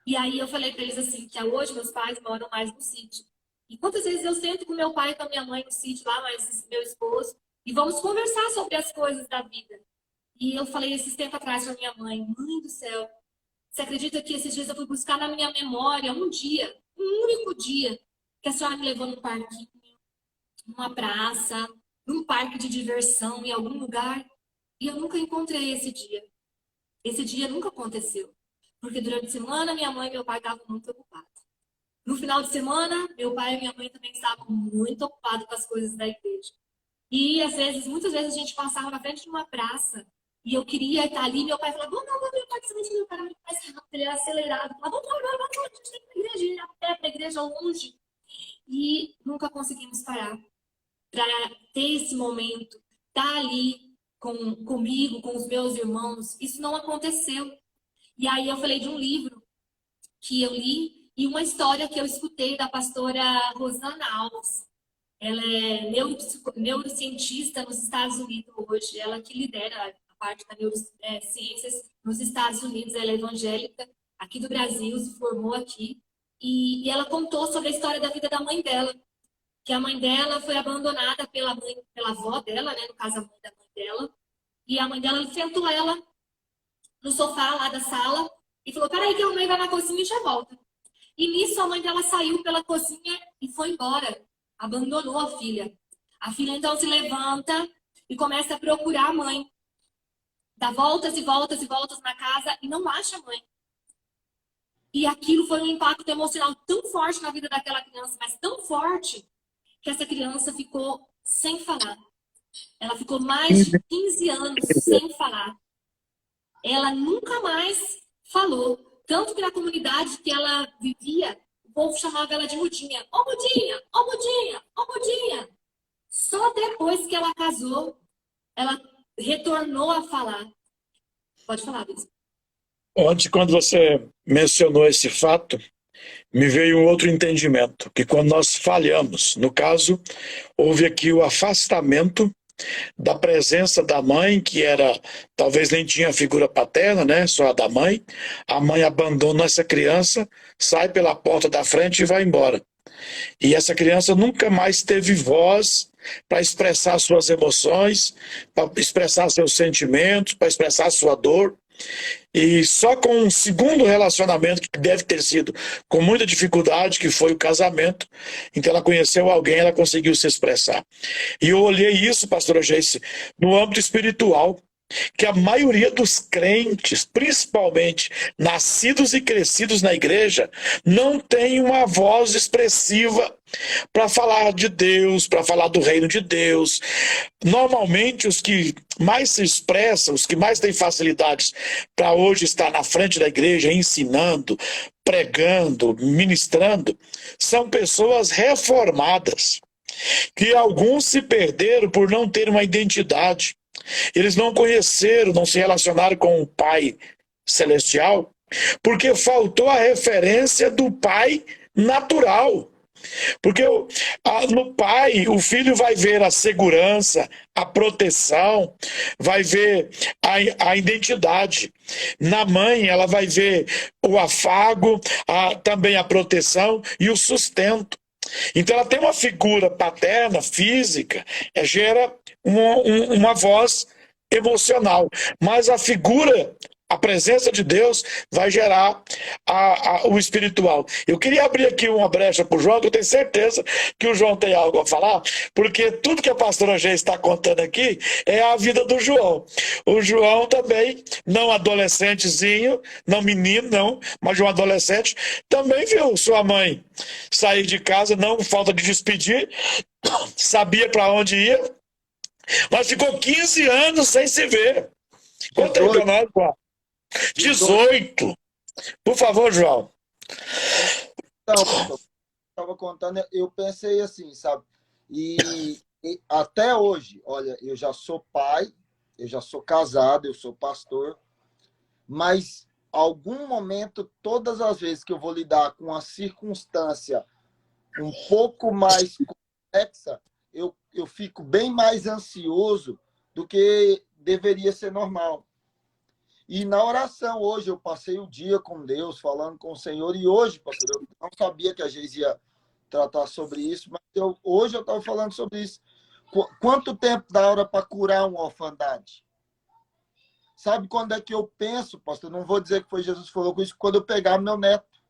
E aí eu falei para eles assim, que hoje meus pais moram mais no sítio. E quantas vezes eu sento com meu pai e com a minha mãe no sítio lá, mas meu esposo, e vamos conversar sobre as coisas da vida. E eu falei esses tempos atrás para minha mãe, mãe do céu, você acredita que esses dias eu fui buscar na minha memória um dia, um único dia, que a senhora me levou num parquinho, numa praça, num parque de diversão, em algum lugar, e eu nunca encontrei esse dia. Esse dia nunca aconteceu. Porque durante a semana, minha mãe e meu pai estavam muito ocupados. No final de semana, meu pai e minha mãe também estavam muito ocupados com as coisas da igreja. E às vezes, muitas vezes a gente passava na frente de uma praça e eu queria estar ali, meu pai falava, vamos, meu pai, meu pai era muito mais rápido, ele era acelerado. Falava, vamos, a gente tem que ir para a igreja, ir a pé para a igreja longe. E nunca conseguimos parar para ter esse momento, estar ali comigo, com os meus irmãos. Isso não aconteceu. E aí eu falei de um livro que eu li e uma história que eu escutei da pastora Rosana Alves. Ela é neurocientista nos Estados Unidos hoje. Ela que lidera a parte da neurociências nos Estados Unidos. Ela é evangélica, aqui do Brasil, se formou aqui. E ela contou sobre a história da vida da mãe dela. Que a mãe dela foi abandonada pela avó dela, né? No caso, a mãe da mãe dela. E a mãe dela sentou ela no sofá lá da sala e falou, peraí que a mãe vai na cozinha e já volta. E nisso a mãe dela saiu pela cozinha e foi embora. Abandonou a filha. A filha então se levanta e começa a procurar a mãe. Dá voltas e voltas e voltas na casa e não acha a mãe. E aquilo foi um impacto emocional tão forte na vida daquela criança, mas tão forte, que essa criança ficou sem falar. Ela ficou mais de 15 anos sem falar. Ela nunca mais falou. Tanto que na comunidade que ela vivia, o povo chamava ela de Mudinha. Ô Mudinha, ô Mudinha, ô Mudinha. Só depois que ela casou, ela retornou a falar. Pode falar, Bispo. Ontem, quando você mencionou esse fato, me veio um outro entendimento, que quando nós falhamos, no caso, houve aqui o afastamento da presença da mãe, que era, talvez nem tinha figura paterna, né? Só a da mãe. A mãe abandona essa criança, sai pela porta da frente e vai embora. E essa criança nunca mais teve voz para expressar suas emoções, para expressar seus sentimentos, para expressar sua dor. E só com um segundo relacionamento, que deve ter sido com muita dificuldade, que foi o casamento, então ela conheceu alguém, ela conseguiu se expressar. E eu olhei isso, pastora Geice, no âmbito espiritual. que a maioria dos crentes, principalmente nascidos e crescidos na igreja, não tem uma voz expressiva para falar de Deus, para falar do reino de Deus. Normalmente, os que mais se expressam, os que mais têm facilidades para hoje estar na frente da igreja, ensinando, pregando, ministrando, são pessoas reformadas, que alguns se perderam por não ter uma identidade. Eles não conheceram, não se relacionaram com o Pai Celestial, porque faltou a referência do Pai natural. Porque no pai, o filho vai ver a segurança, a proteção, vai ver a identidade. Na mãe, ela vai ver o afago, também a proteção e o sustento. Então, ela tem uma figura paterna, física, gera uma voz emocional. Mas a figura, a presença de Deus vai gerar o espiritual. Eu queria abrir aqui uma brecha para o João, que eu tenho certeza que o João tem algo a falar, porque tudo que a pastora G está contando aqui é a vida do João. O João também, não adolescentezinho, não menino, não, mas um adolescente, também viu sua mãe sair de casa, não falta de despedir, sabia para onde ia, mas ficou 15 anos sem se ver. Conta aí para nós, João. 18. Por favor, João. Então, eu estava contando, eu pensei assim, sabe? E até hoje, olha, eu já sou pai, eu já sou casado, eu sou pastor, mas algum momento, todas as vezes que eu vou lidar com uma circunstância um pouco mais complexa, eu fico bem mais ansioso do que deveria ser normal. E na oração, hoje, eu passei o dia com Deus, falando com o Senhor, e hoje, pastor, eu não sabia que a Geise ia tratar sobre isso, mas hoje eu estava falando sobre isso. Quanto tempo dá hora para curar uma orfandade? Sabe quando é que eu penso, pastor? Não vou dizer que foi Jesus que falou com isso, quando eu pegar meu neto.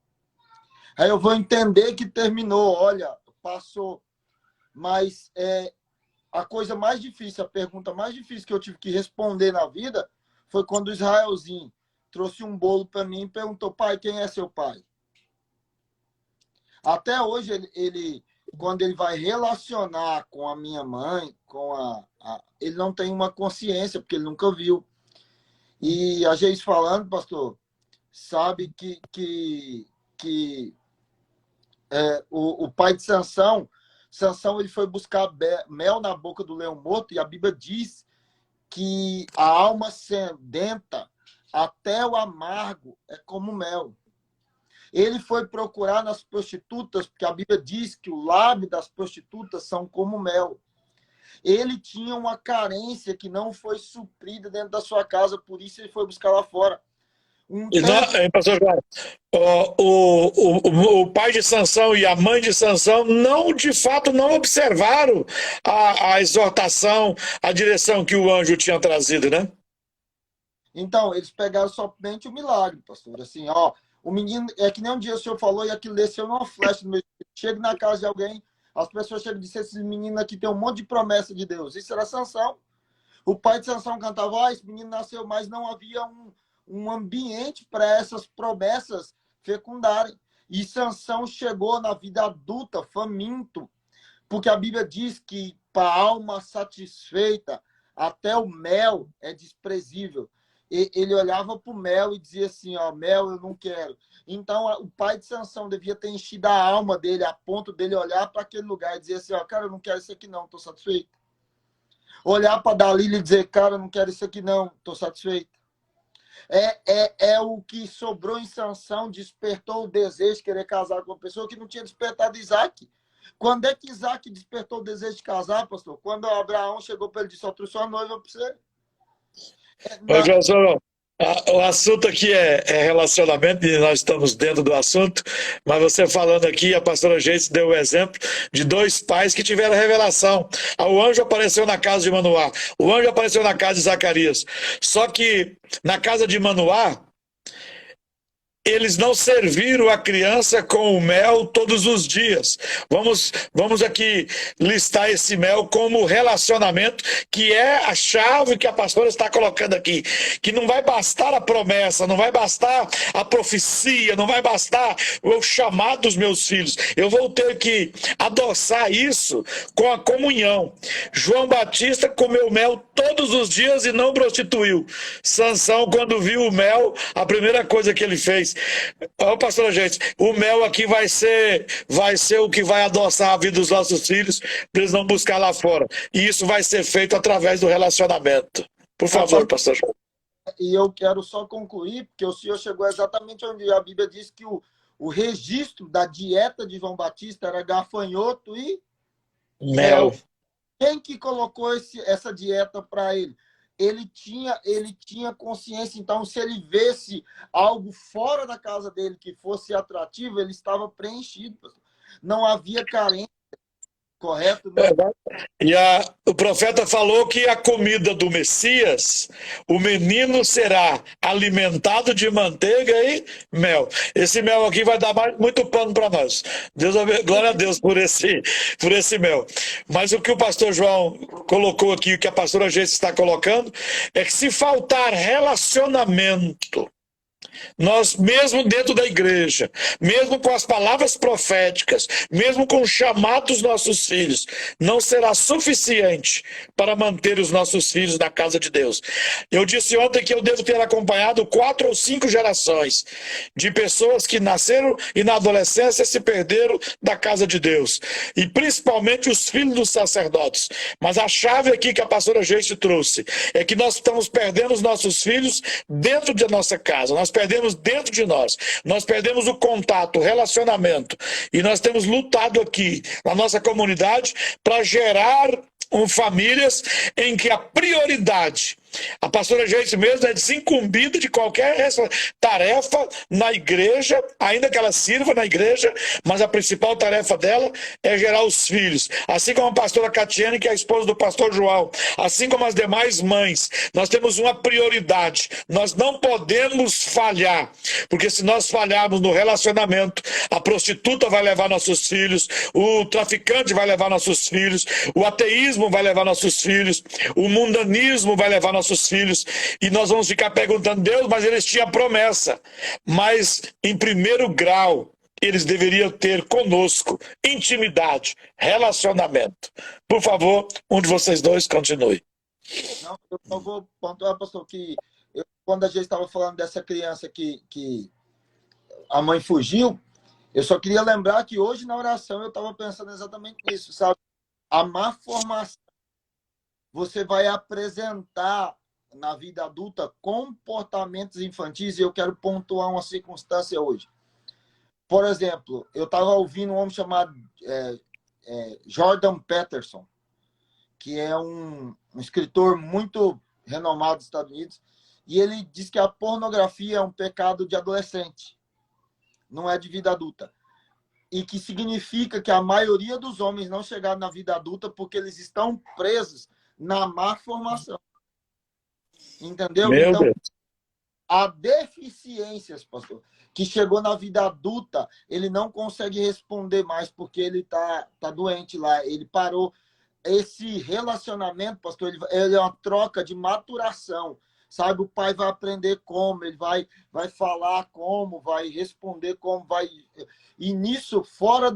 Aí eu vou entender que terminou, olha, passou. Mas a coisa mais difícil, a pergunta mais difícil que eu tive que responder na vida foi quando o Israelzinho trouxe um bolo para mim e perguntou: pai, quem é seu pai? Até hoje, quando ele vai relacionar com a minha mãe, ele não tem uma consciência, porque ele nunca viu. E a Geise falando, pastor, sabe que o pai de Sansão ele foi buscar mel na boca do leão morto, e a Bíblia diz que a alma sedenta, até o amargo, é como mel. Ele foi procurar nas prostitutas, porque a Bíblia diz que o lábio das prostitutas são como mel. Ele tinha uma carência que não foi suprida dentro da sua casa, por isso ele foi buscar lá fora. Pastor João, o pai de Sansão e a mãe de Sansão de fato não observaram a exortação, a direção que o anjo tinha trazido, né? Então, eles pegaram somente o milagre, pastor. Assim, o menino, é que nem um dia o senhor falou, e aquilo desceu numa flecha no meu espírito. Chega na casa de alguém, as pessoas chegam e dizem: esse menino aqui tem um monte de promessa de Deus. Isso era Sansão. O pai de Sansão cantava: esse menino nasceu, mas não havia um ambiente para essas promessas fecundarem. E Sansão chegou na vida adulta faminto, porque a Bíblia diz que para a alma satisfeita até o mel é desprezível. Ele olhava para o mel e dizia assim: mel eu não quero. Então o pai de Sansão devia ter enchido a alma dele, a ponto dele olhar para aquele lugar e dizer assim: cara, eu não quero isso aqui não, estou satisfeito. Olhar para Dalila e dizer: cara, eu não quero isso aqui não, estou satisfeito. É o que sobrou em Sansão, despertou o desejo de querer casar com uma pessoa que não tinha despertado Isaac. Quando é que Isaac despertou o desejo de casar, pastor? Quando Abraão chegou para ele e disse: só trouxe uma noiva para você. O assunto aqui é relacionamento, e nós estamos dentro do assunto, mas você falando aqui, a pastora Geise deu o exemplo de dois pais que tiveram revelação. O anjo apareceu na casa de Manoá, o anjo apareceu na casa de Zacarias. Só que na casa de Manoá, eles não serviram a criança com o mel todos os dias. Vamos aqui listar esse mel como relacionamento, que é a chave que a pastora está colocando aqui. Que não vai bastar a promessa, não vai bastar a profecia, não vai bastar o chamado dos meus filhos. Eu vou ter que adoçar isso com a comunhão. João Batista comeu mel todos os dias e não prostituiu. Sansão, quando viu o mel, a primeira coisa que ele fez... Ó, pastora, gente, o mel aqui vai ser o que vai adoçar a vida dos nossos filhos, para eles não buscar lá fora. E isso vai ser feito através do relacionamento. Por favor, pastor. E eu quero só concluir, porque o senhor chegou exatamente onde a Bíblia diz que o registro da dieta de João Batista era gafanhoto e Mel. Quem que colocou essa dieta para ele? Ele tinha consciência. Então, se ele visse algo fora da casa dele que fosse atrativo, ele estava preenchido. Não havia carência, correto? E o profeta falou que a comida do Messias, o menino será alimentado de manteiga e mel. Esse mel aqui vai dar muito pano para nós. Glória a Deus por esse mel. Mas o que o pastor João colocou aqui, o que a pastora Geice está colocando, é que se faltar relacionamento, nós, mesmo dentro da igreja, mesmo com as palavras proféticas, mesmo com o chamado dos nossos filhos, não será suficiente para manter os nossos filhos na casa de Deus. Eu disse ontem que eu devo ter acompanhado 4 ou 5 gerações de pessoas que nasceram e na adolescência se perderam da casa de Deus. E principalmente os filhos dos sacerdotes. Mas a chave aqui que a pastora Geice trouxe é que nós estamos perdendo os nossos filhos dentro da nossa casa. Nós perdemos dentro de nós perdemos o contato, o relacionamento, e nós temos lutado aqui na nossa comunidade para gerar famílias em que a prioridade, a pastora Geice mesmo é desincumbida de qualquer tarefa na igreja, ainda que ela sirva na igreja, mas a principal tarefa dela é gerar os filhos. Assim como a pastora Catiane, que é a esposa do pastor João, assim como as demais mães, nós temos uma prioridade. Nós não podemos falhar, porque se nós falharmos no relacionamento, a prostituta vai levar nossos filhos, o traficante vai levar nossos filhos, o ateísmo vai levar nossos filhos, o mundanismo vai levar nossos filhos, e nós vamos ficar perguntando, Deus, mas eles tinham promessa. Mas em primeiro grau eles deveriam ter conosco intimidade, relacionamento. Por favor, um de vocês dois continue. Não, eu vou pontuar, pastor, que quando a gente estava falando dessa criança que a mãe fugiu, eu só queria lembrar que hoje na oração eu estava pensando exatamente nisso, sabe? A má formação. Você vai apresentar na vida adulta comportamentos infantis, e eu quero pontuar uma circunstância hoje. Por exemplo, eu estava ouvindo um homem chamado Jordan Peterson, que é um escritor muito renomado dos Estados Unidos, e ele diz que a pornografia é um pecado de adolescente, não é de vida adulta. E que significa que a maioria dos homens não chegaram na vida adulta porque eles estão presos na má formação. Entendeu? Meu então, Deus. há deficiências, pastor, que chegou na vida adulta, ele não consegue responder mais porque ele tá doente lá, ele parou. Esse relacionamento, pastor, ele é uma troca de maturação, sabe? O pai vai aprender como, ele vai falar como, vai responder como, vai... E nisso, fora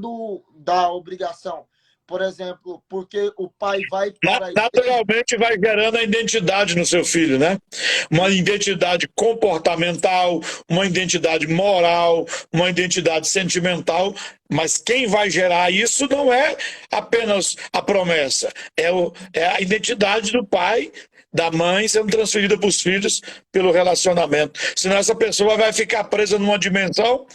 da obrigação. Por exemplo, porque o pai vai para... Naturalmente vai gerando a identidade no seu filho, né? Uma identidade comportamental, uma identidade moral, uma identidade sentimental, mas quem vai gerar isso não é apenas a promessa, é a identidade do pai, da mãe sendo transferida para os filhos pelo relacionamento. Senão essa pessoa vai ficar presa numa dimensão,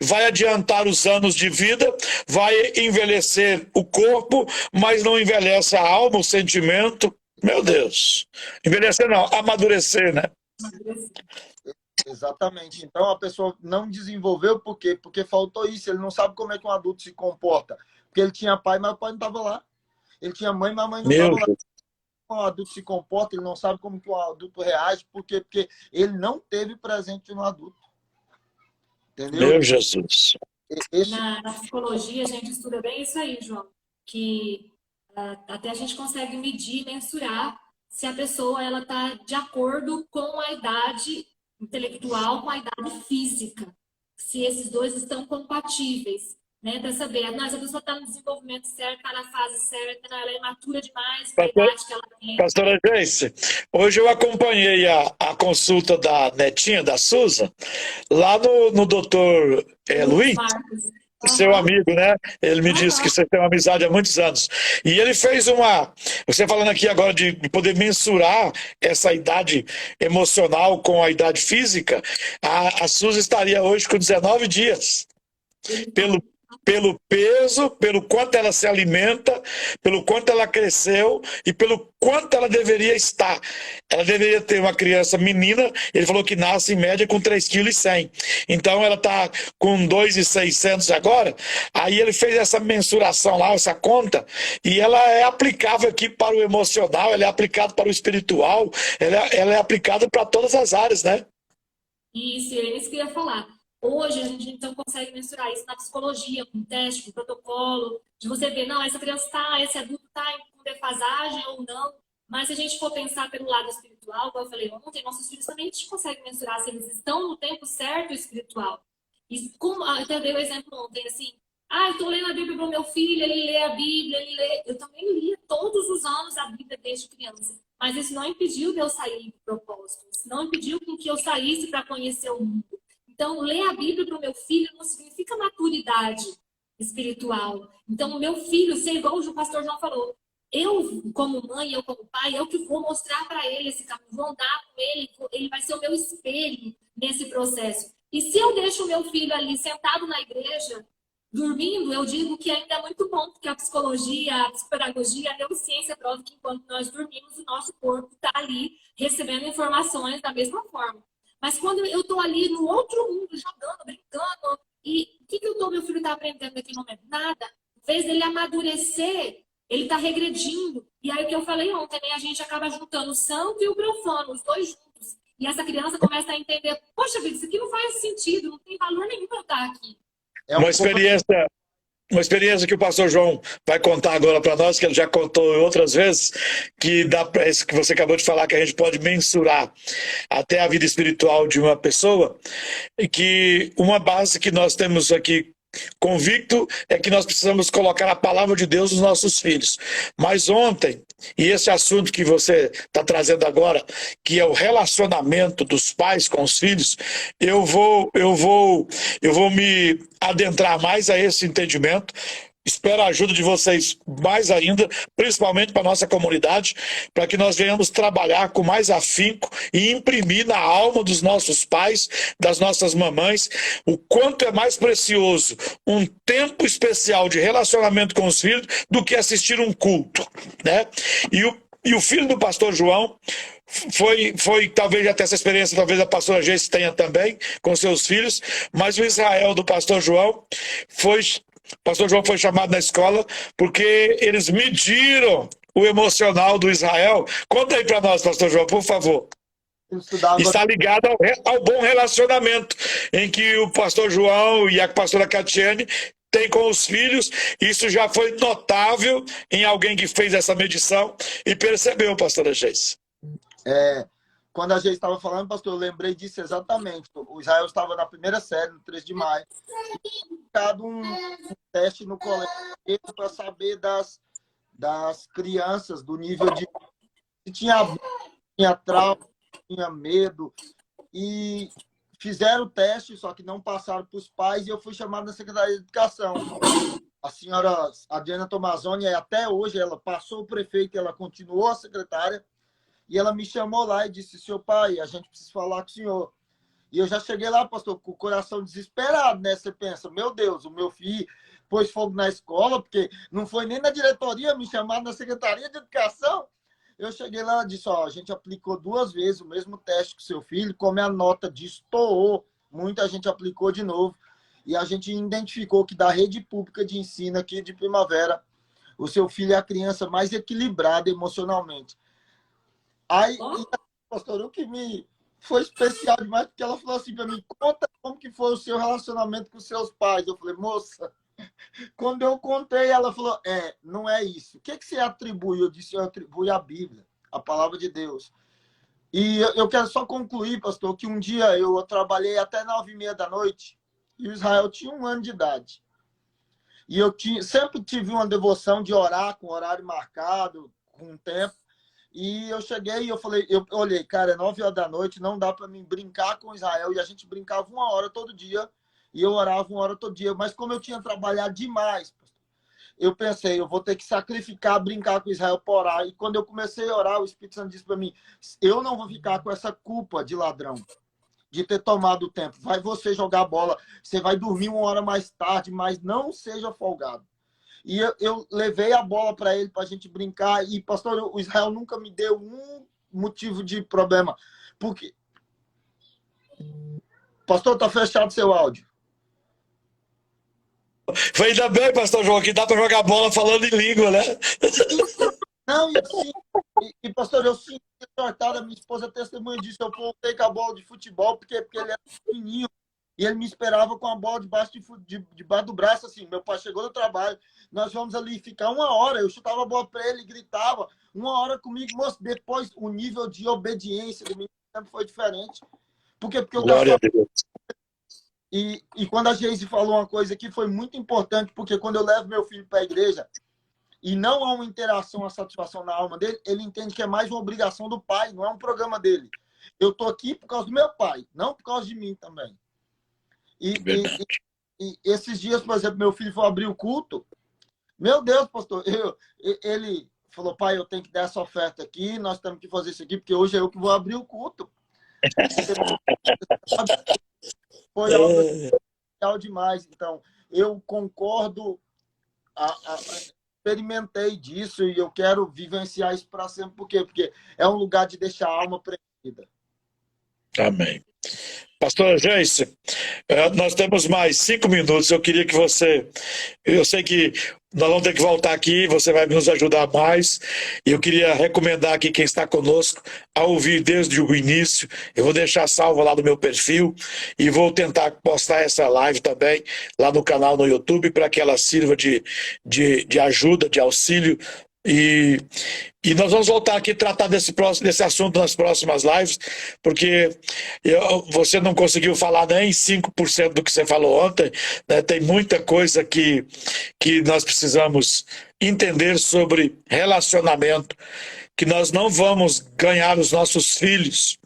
vai adiantar os anos de vida, vai envelhecer o corpo, mas não envelhece a alma, o sentimento. Meu Deus. Envelhecer não, amadurecer, né? Exatamente. Então a pessoa não desenvolveu por quê? Porque faltou isso. Ele não sabe como é que um adulto se comporta. Porque ele tinha pai, mas o pai não estava lá. Ele tinha mãe, mas a mãe não estava lá. Como um adulto se comporta, ele não sabe como que um adulto reage, porque ele não teve presente no adulto. entendeu? Meu Jesus. Esse, Na psicologia, a gente estuda bem isso aí, João, que até a gente consegue medir, mensurar se a pessoa ela está de acordo com a idade intelectual, com a idade física, se esses dois estão compatíveis, né? Para saber, mas a pessoa está no desenvolvimento certo, está na fase certa, não, ela é imatura demais para a idade que ela tem. Pastora Geice, hoje eu acompanhei a consulta da netinha, da Suza, lá no doutor Luiz, Marcos. seu amigo, né? Ele me disse que Aham. você tem uma amizade há muitos anos. E ele fez você falando aqui agora de poder mensurar essa idade emocional com a idade física, a Suza estaria hoje com 19 dias. Pelo peso, pelo quanto ela se alimenta, pelo quanto ela cresceu e pelo quanto ela deveria estar. Ela deveria ter uma criança menina, ele falou que nasce em média com 3,1 kg. Então ela está com 2,600 agora. Aí ele fez essa mensuração lá, essa conta, e ela é aplicável aqui para o emocional, ela é aplicada para o espiritual, ela é aplicada para todas as áreas, né? Isso, é isso que eu ia falar. Hoje a gente então consegue mensurar isso na psicologia, com teste, com protocolo, de você ver, não, essa criança está, esse adulto está com defasagem ou não. Mas se a gente for pensar pelo lado espiritual, como eu falei ontem, nossos filhos também a gente consegue mensurar se eles estão no tempo certo espiritual. E como, até dei o exemplo ontem, assim, eu estou lendo a Bíblia para o meu filho, ele lê a Bíblia, ele lê. Eu também lia todos os anos a Bíblia desde criança. Mas isso não impediu de eu sair do propósito. Isso não impediu com que eu saísse para conhecer o mundo. Então, ler a Bíblia para o meu filho não significa maturidade espiritual. Então, o meu filho, ser igual o pastor João falou, eu, como mãe, eu como pai, eu que vou mostrar para ele esse caminho, vou andar com ele vai ser o meu espelho nesse processo. E se eu deixo o meu filho ali sentado na igreja, dormindo, eu digo que ainda é muito bom, porque a psicologia, a psicopedagogia, a neurociência prova que enquanto nós dormimos, o nosso corpo está ali recebendo informações da mesma forma. Mas quando eu estou ali no outro mundo, jogando, brincando, e o que o meu filho está aprendendo naquele momento? Nada. Em vez dele amadurecer, ele está regredindo. E aí o que eu falei ontem, né? A gente acaba juntando o santo e o profano, os dois juntos. E essa criança começa a entender, poxa vida, isso aqui não faz sentido, não tem valor nenhum para eu estar aqui. É uma experiência que o pastor João vai contar agora para nós, que ele já contou outras vezes, que dá para isso que você acabou de falar, que a gente pode mensurar até a vida espiritual de uma pessoa, e que uma base que nós temos aqui convicto é que nós precisamos colocar a palavra de Deus nos nossos filhos. Mas ontem, e esse assunto que você está trazendo agora, que é o relacionamento dos pais com os filhos, eu vou me adentrar mais a esse entendimento. Espero a ajuda de vocês mais ainda, principalmente para a nossa comunidade, para que nós venhamos trabalhar com mais afinco e imprimir na alma dos nossos pais, das nossas mamães, o quanto é mais precioso um tempo especial de relacionamento com os filhos do que assistir um culto, né? E o filho do pastor João foi talvez até essa experiência, talvez a pastora Geice tenha também com seus filhos, mas o Israel do pastor João o pastor João foi chamado na escola porque eles mediram o emocional do Israel. Conta aí para nós, pastor João, por favor. Está ligado ao bom relacionamento em que o pastor João e a pastora Catiane têm com os filhos. Isso já foi notável em alguém que fez essa medição e percebeu, pastora Geice. Quando a gente estava falando, pastor, eu lembrei disso exatamente. O Israel estava na primeira série, no 3 de maio, e dado um teste no colégio para saber das crianças, do nível de... se tinha trauma, tinha medo, e fizeram o teste, só que não passaram para os pais, e eu fui chamado na Secretaria de Educação. A senhora Adriana Tomazoni, até hoje, ela passou o prefeito, ela continuou a secretária, e ela me chamou lá e disse, seu pai, a gente precisa falar com o senhor. E eu já cheguei lá, pastor, com o coração desesperado, né? Você pensa, meu Deus, o meu filho pôs fogo na escola, porque não foi nem na diretoria, me chamaram na Secretaria de Educação. Eu cheguei lá e disse, a gente aplicou 2 vezes o mesmo teste com o seu filho, como a nota destoou, muita gente aplicou de novo. E a gente identificou que da rede pública de ensino aqui de Primavera, o seu filho é a criança mais equilibrada emocionalmente. Aí, pastor, o que me foi especial demais, porque ela falou assim para mim, conta como que foi o seu relacionamento com os seus pais. Eu falei, moça, quando eu contei, ela falou, não é isso. O que você atribui? Eu disse, eu atribuo a Bíblia, a palavra de Deus. E eu quero só concluir, pastor, que um dia eu trabalhei até 9h30 da noite e o Israel tinha 1 ano de idade. E eu sempre tive uma devoção de orar com horário marcado, com um tempo. E eu cheguei e eu falei, eu olhei, cara, 9h da noite, não dá para mim brincar com Israel. E a gente brincava 1 hora todo dia e eu orava 1 hora todo dia. Mas como eu tinha trabalhado demais, eu pensei, eu vou ter que sacrificar, brincar com Israel para orar. E quando eu comecei a orar, o Espírito Santo disse para mim, eu não vou ficar com essa culpa de ladrão, de ter tomado o tempo. Vai você jogar bola, você vai dormir 1 hora mais tarde, mas não seja folgado. E eu levei a bola para ele, para a gente brincar. E, pastor, o Israel nunca me deu um motivo de problema. Porque... Pastor, tá fechado seu áudio. Foi ainda bem, pastor João, que dá para jogar bola falando em língua, né? Não, e pastor, eu sinto exortada, minha esposa testemunha disso. Eu voltei com a bola de futebol, porque ele era pequenininho. E ele me esperava com a bola debaixo do braço, assim. Meu pai chegou do trabalho, nós vamos ali ficar 1 hora. Eu chutava a bola para ele, gritava 1 hora comigo. Moço, depois o nível de obediência do menino sempre foi diferente. Porque eu Glória gastava... a Deus. E quando a Geise falou uma coisa aqui, foi muito importante, porque quando eu levo meu filho para a igreja e não há uma interação, uma satisfação na alma dele, ele entende que é mais uma obrigação do pai, não é um programa dele. Eu estou aqui por causa do meu pai, não por causa de mim também. E esses dias, por exemplo, meu filho foi abrir o culto. Meu Deus, pastor, ele falou, pai, eu tenho que dar essa oferta aqui, nós temos que fazer isso aqui, porque hoje é eu que vou abrir o culto. Foi algo especial demais. Então, eu concordo, experimentei disso e eu quero vivenciar isso para sempre. Por quê? Porque é um lugar de deixar a alma preenchida. Amém. Pastora Geise, nós temos mais 5 minutos. Eu queria que você... Eu sei que nós vamos ter que voltar aqui, você vai nos ajudar mais. Eu queria recomendar aqui quem está conosco a ouvir desde o início. Eu vou deixar salvo lá no meu perfil e vou tentar postar essa live também lá no canal no YouTube para que ela sirva de ajuda, de auxílio. E nós vamos voltar aqui a tratar desse assunto nas próximas lives, porque você não conseguiu falar nem 5% do que você falou ontem, né? Tem muita coisa que nós precisamos entender sobre relacionamento, que nós não vamos ganhar os nossos filhos,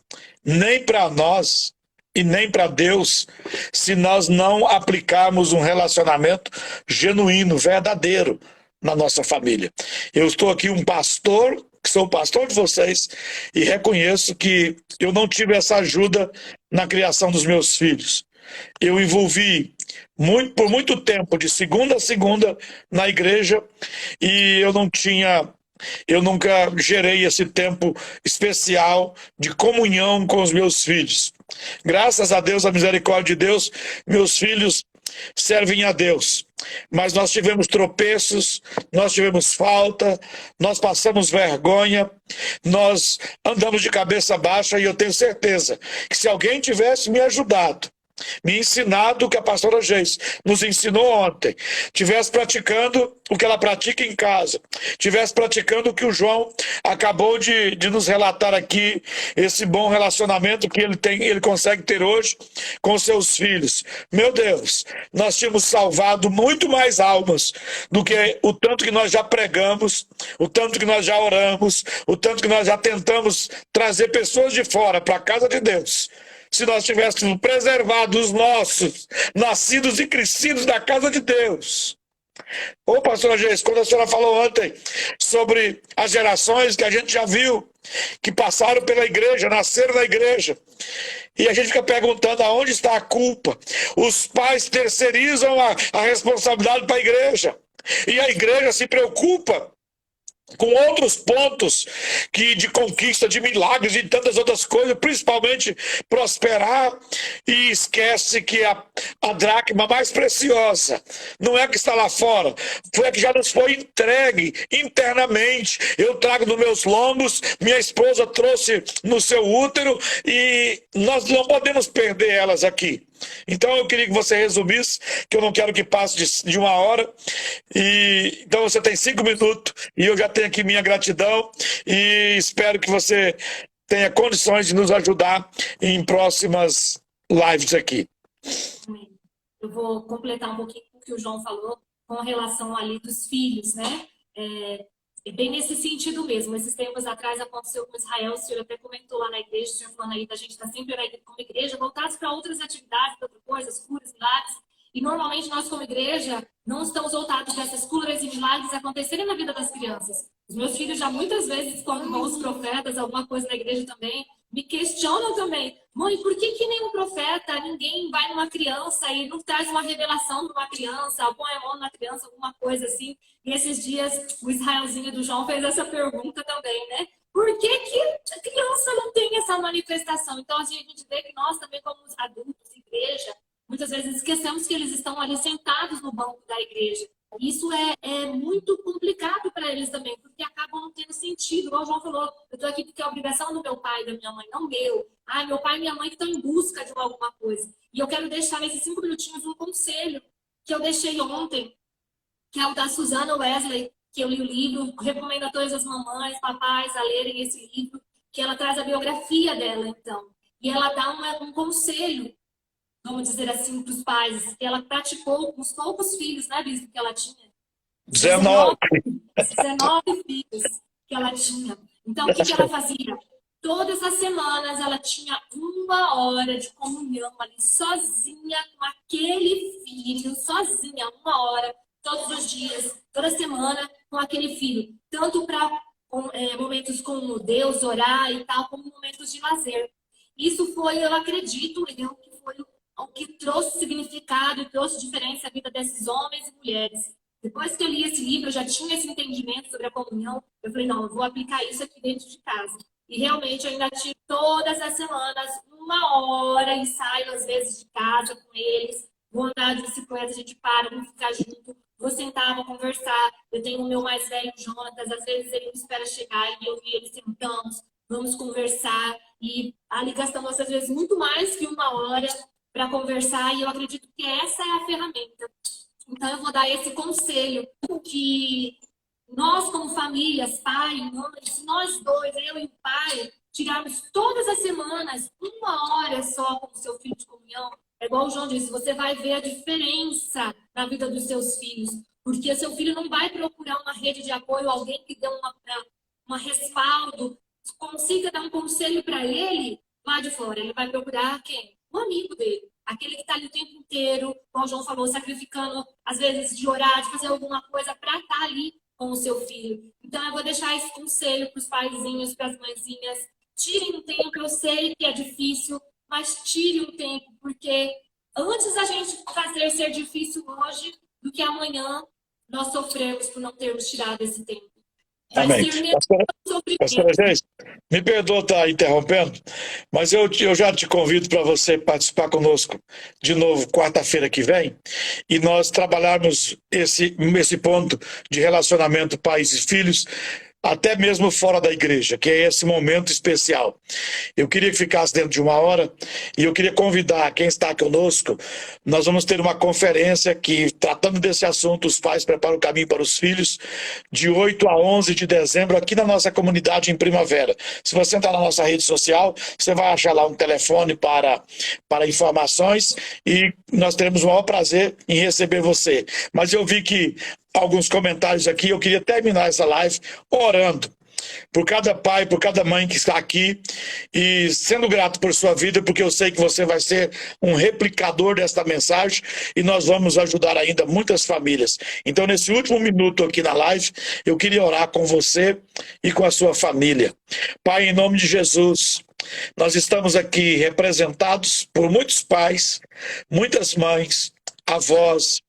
nem para nós e nem para Deus, se nós não aplicarmos um relacionamento genuíno, verdadeiro, na nossa família. Eu estou aqui um pastor, que sou o pastor de vocês, e reconheço que eu não tive essa ajuda na criação dos meus filhos. Eu envolvi por muito tempo, de segunda a segunda, na igreja, e eu nunca gerei esse tempo especial de comunhão com os meus filhos. Graças a Deus, a misericórdia de Deus, meus filhos servem a Deus, mas nós tivemos tropeços, nós tivemos falta, nós passamos vergonha, nós andamos de cabeça baixa, e eu tenho certeza que se alguém tivesse me ajudado, me ensinado o que a pastora Geise nos ensinou ontem, tivesse praticando o que ela pratica em casa, tivesse praticando o que o João acabou de nos relatar aqui, esse bom relacionamento que ele consegue ter hoje com seus filhos. Meu Deus, nós tínhamos salvado muito mais almas do que o tanto que nós já pregamos, o tanto que nós já oramos, o tanto que nós já tentamos trazer pessoas de fora para a casa de Deus. Se nós tivéssemos preservado os nossos, nascidos e crescidos da casa de Deus. Ô, pastora Geise, quando a senhora falou ontem sobre as gerações que a gente já viu, que passaram pela igreja, nasceram na igreja, e a gente fica perguntando aonde está a culpa. Os pais terceirizam a responsabilidade para a igreja, e a igreja se preocupa com outros pontos de conquista, de milagres e tantas outras coisas, principalmente prosperar, e esquece que a dracma mais preciosa não é a que está lá fora, foi a que já nos foi entregue internamente. Eu trago nos meus lombos, minha esposa trouxe no seu útero, e nós não podemos perder elas aqui. Então eu queria que você resumisse, que eu não quero que passe de 1 hora. Então você tem 5 minutos e eu já tenho aqui minha gratidão, e espero que você tenha condições de nos ajudar em próximas lives aqui. Eu vou completar um pouquinho o que o João falou com relação ali dos filhos, né? É bem nesse sentido mesmo. Esses tempos atrás aconteceu com Israel, o senhor até comentou lá na igreja, o senhor falando aí da gente estar sempre como igreja, voltados para outras atividades, outras coisas, curas, milagres. E normalmente nós, como igreja, não estamos voltados para essas curas e milagres acontecerem na vida das crianças. Os meus filhos já muitas vezes, quando vão os profetas, alguma coisa na igreja também, me questionam também. Mãe, por que nenhum profeta, ninguém vai numa criança e não traz uma revelação de uma criança, põe a mão na criança, alguma coisa assim? E esses dias o Israelzinho do João fez essa pergunta também, né? Por que a criança não tem essa manifestação? Então a gente vê que nós também, como adultos, igreja, muitas vezes esquecemos que eles estão ali sentados no banco da igreja. Isso é muito complicado para eles também, porque acabam não tendo sentido. Igual o João falou, eu estou aqui porque é a obrigação do meu pai e da minha mãe, não meu. Meu pai e minha mãe que estão em busca de alguma coisa. E eu quero deixar nesses 5 minutinhos um conselho que eu deixei ontem, que é o da Susana Wesley, que eu li o livro, recomendo a todas as mamães, papais a lerem esse livro, que ela traz a biografia dela, então. E ela dá um conselho, vamos dizer assim, para os pais. Ela praticou com os poucos filhos, né, Bispo, que ela tinha? 19 filhos que ela tinha. Então, o que ela fazia? Todas as semanas ela tinha 1 hora de comunhão ali, sozinha com aquele filho, sozinha, 1 hora, todos os dias, toda semana com aquele filho. Tanto para momentos com Deus, orar e tal, como momentos de lazer. Isso foi, eu acredito, que foi o que trouxe significado e trouxe diferença à vida desses homens e mulheres. Depois que eu li esse livro, eu já tinha esse entendimento sobre a comunhão. Eu falei, não, eu vou aplicar isso aqui dentro de casa. E realmente eu ainda tiro todas as semanas 1 hora e saio às vezes de casa com eles. Vou andar de bicicleta, a gente para, vamos ficar junto. Vou sentar, vou conversar. Eu tenho o meu mais velho, Jonatas, às vezes ele me espera chegar e eu e ele sentamos, vamos conversar. E ali gastamos às vezes muito mais que 1 hora para conversar, e eu acredito que essa é a ferramenta. Então eu vou dar esse conselho, que nós como famílias, pai, mãe, se nós dois, eu e o pai, tirarmos todas as semanas 1 hora só com o seu filho de comunhão, é igual o João disse, você vai ver a diferença na vida dos seus filhos, porque seu filho não vai procurar uma rede de apoio, alguém que dê uma respaldo, consiga dar um conselho para ele lá de fora. Ele vai procurar quem? O amigo dele. Aquele que está ali o tempo inteiro, como o João falou, sacrificando, às vezes, de orar, de fazer alguma coisa para estar ali com o seu filho. Então, eu vou deixar esse conselho para os paizinhos, para as mãezinhas. Tirem um tempo, eu sei que é difícil, mas tire um tempo, porque antes a gente fazer ser difícil hoje do que amanhã nós sofremos por não termos tirado esse tempo. Amém. Pastora Geis, me perdoa estar interrompendo, mas eu já te convido para você participar conosco de novo quarta-feira que vem, e nós trabalharmos esse ponto de relacionamento pais e filhos, até mesmo fora da igreja, que é esse momento especial. Eu queria que ficasse dentro de 1 hora, e eu queria convidar quem está conosco. Nós vamos ter uma conferência que, tratando desse assunto, os pais preparam o caminho para os filhos, de 8 a 11 de dezembro, aqui na nossa comunidade em Primavera. Se você entrar na nossa rede social, você vai achar lá um telefone para informações, e nós teremos o maior prazer em receber você. Mas eu vi que alguns comentários aqui, eu queria terminar essa live orando por cada pai, por cada mãe que está aqui, e sendo grato por sua vida, porque eu sei que você vai ser um replicador desta mensagem, e nós vamos ajudar ainda muitas famílias. Então, nesse último minuto aqui na live, eu queria orar com você e com a sua família. Pai, em nome de Jesus, nós estamos aqui representados por muitos pais, muitas mães, avós,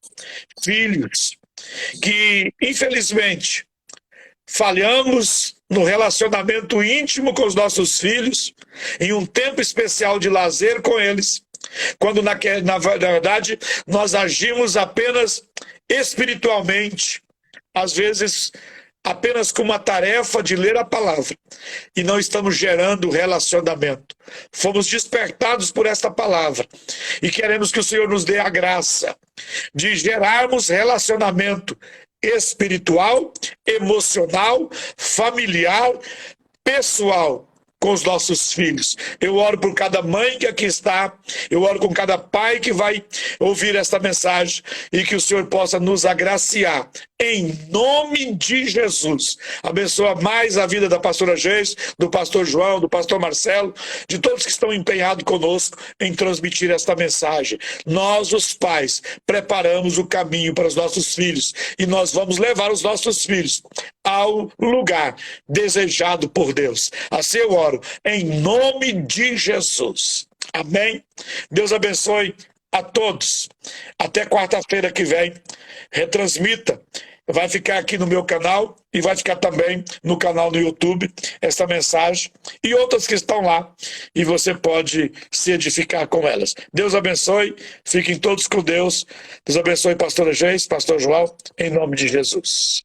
filhos, que, infelizmente, falhamos no relacionamento íntimo com os nossos filhos, em um tempo especial de lazer com eles, quando na verdade nós agimos apenas espiritualmente, às vezes apenas com uma tarefa de ler a palavra, e não estamos gerando relacionamento. Fomos despertados por esta palavra e queremos que o Senhor nos dê a graça de gerarmos relacionamento espiritual, emocional, familiar, pessoal com os nossos filhos. Eu oro por cada mãe que aqui está, eu oro com cada pai que vai ouvir esta mensagem, e que o Senhor possa nos agraciar, em nome de Jesus. Abençoa mais a vida da pastora Geis, do pastor João, do pastor Marcelo, de todos que estão empenhados conosco em transmitir esta mensagem. Nós, os pais, preparamos o caminho para os nossos filhos, e nós vamos levar os nossos filhos ao lugar desejado por Deus. Assim eu oro, em nome de Jesus. Amém? Deus abençoe a todos. Até quarta-feira que vem. Retransmita. Vai ficar aqui no meu canal e vai ficar também no canal do YouTube esta mensagem e outras que estão lá, e você pode se edificar com elas. Deus abençoe. Fiquem todos com Deus. Deus abençoe pastora Geis, pastor João, em nome de Jesus.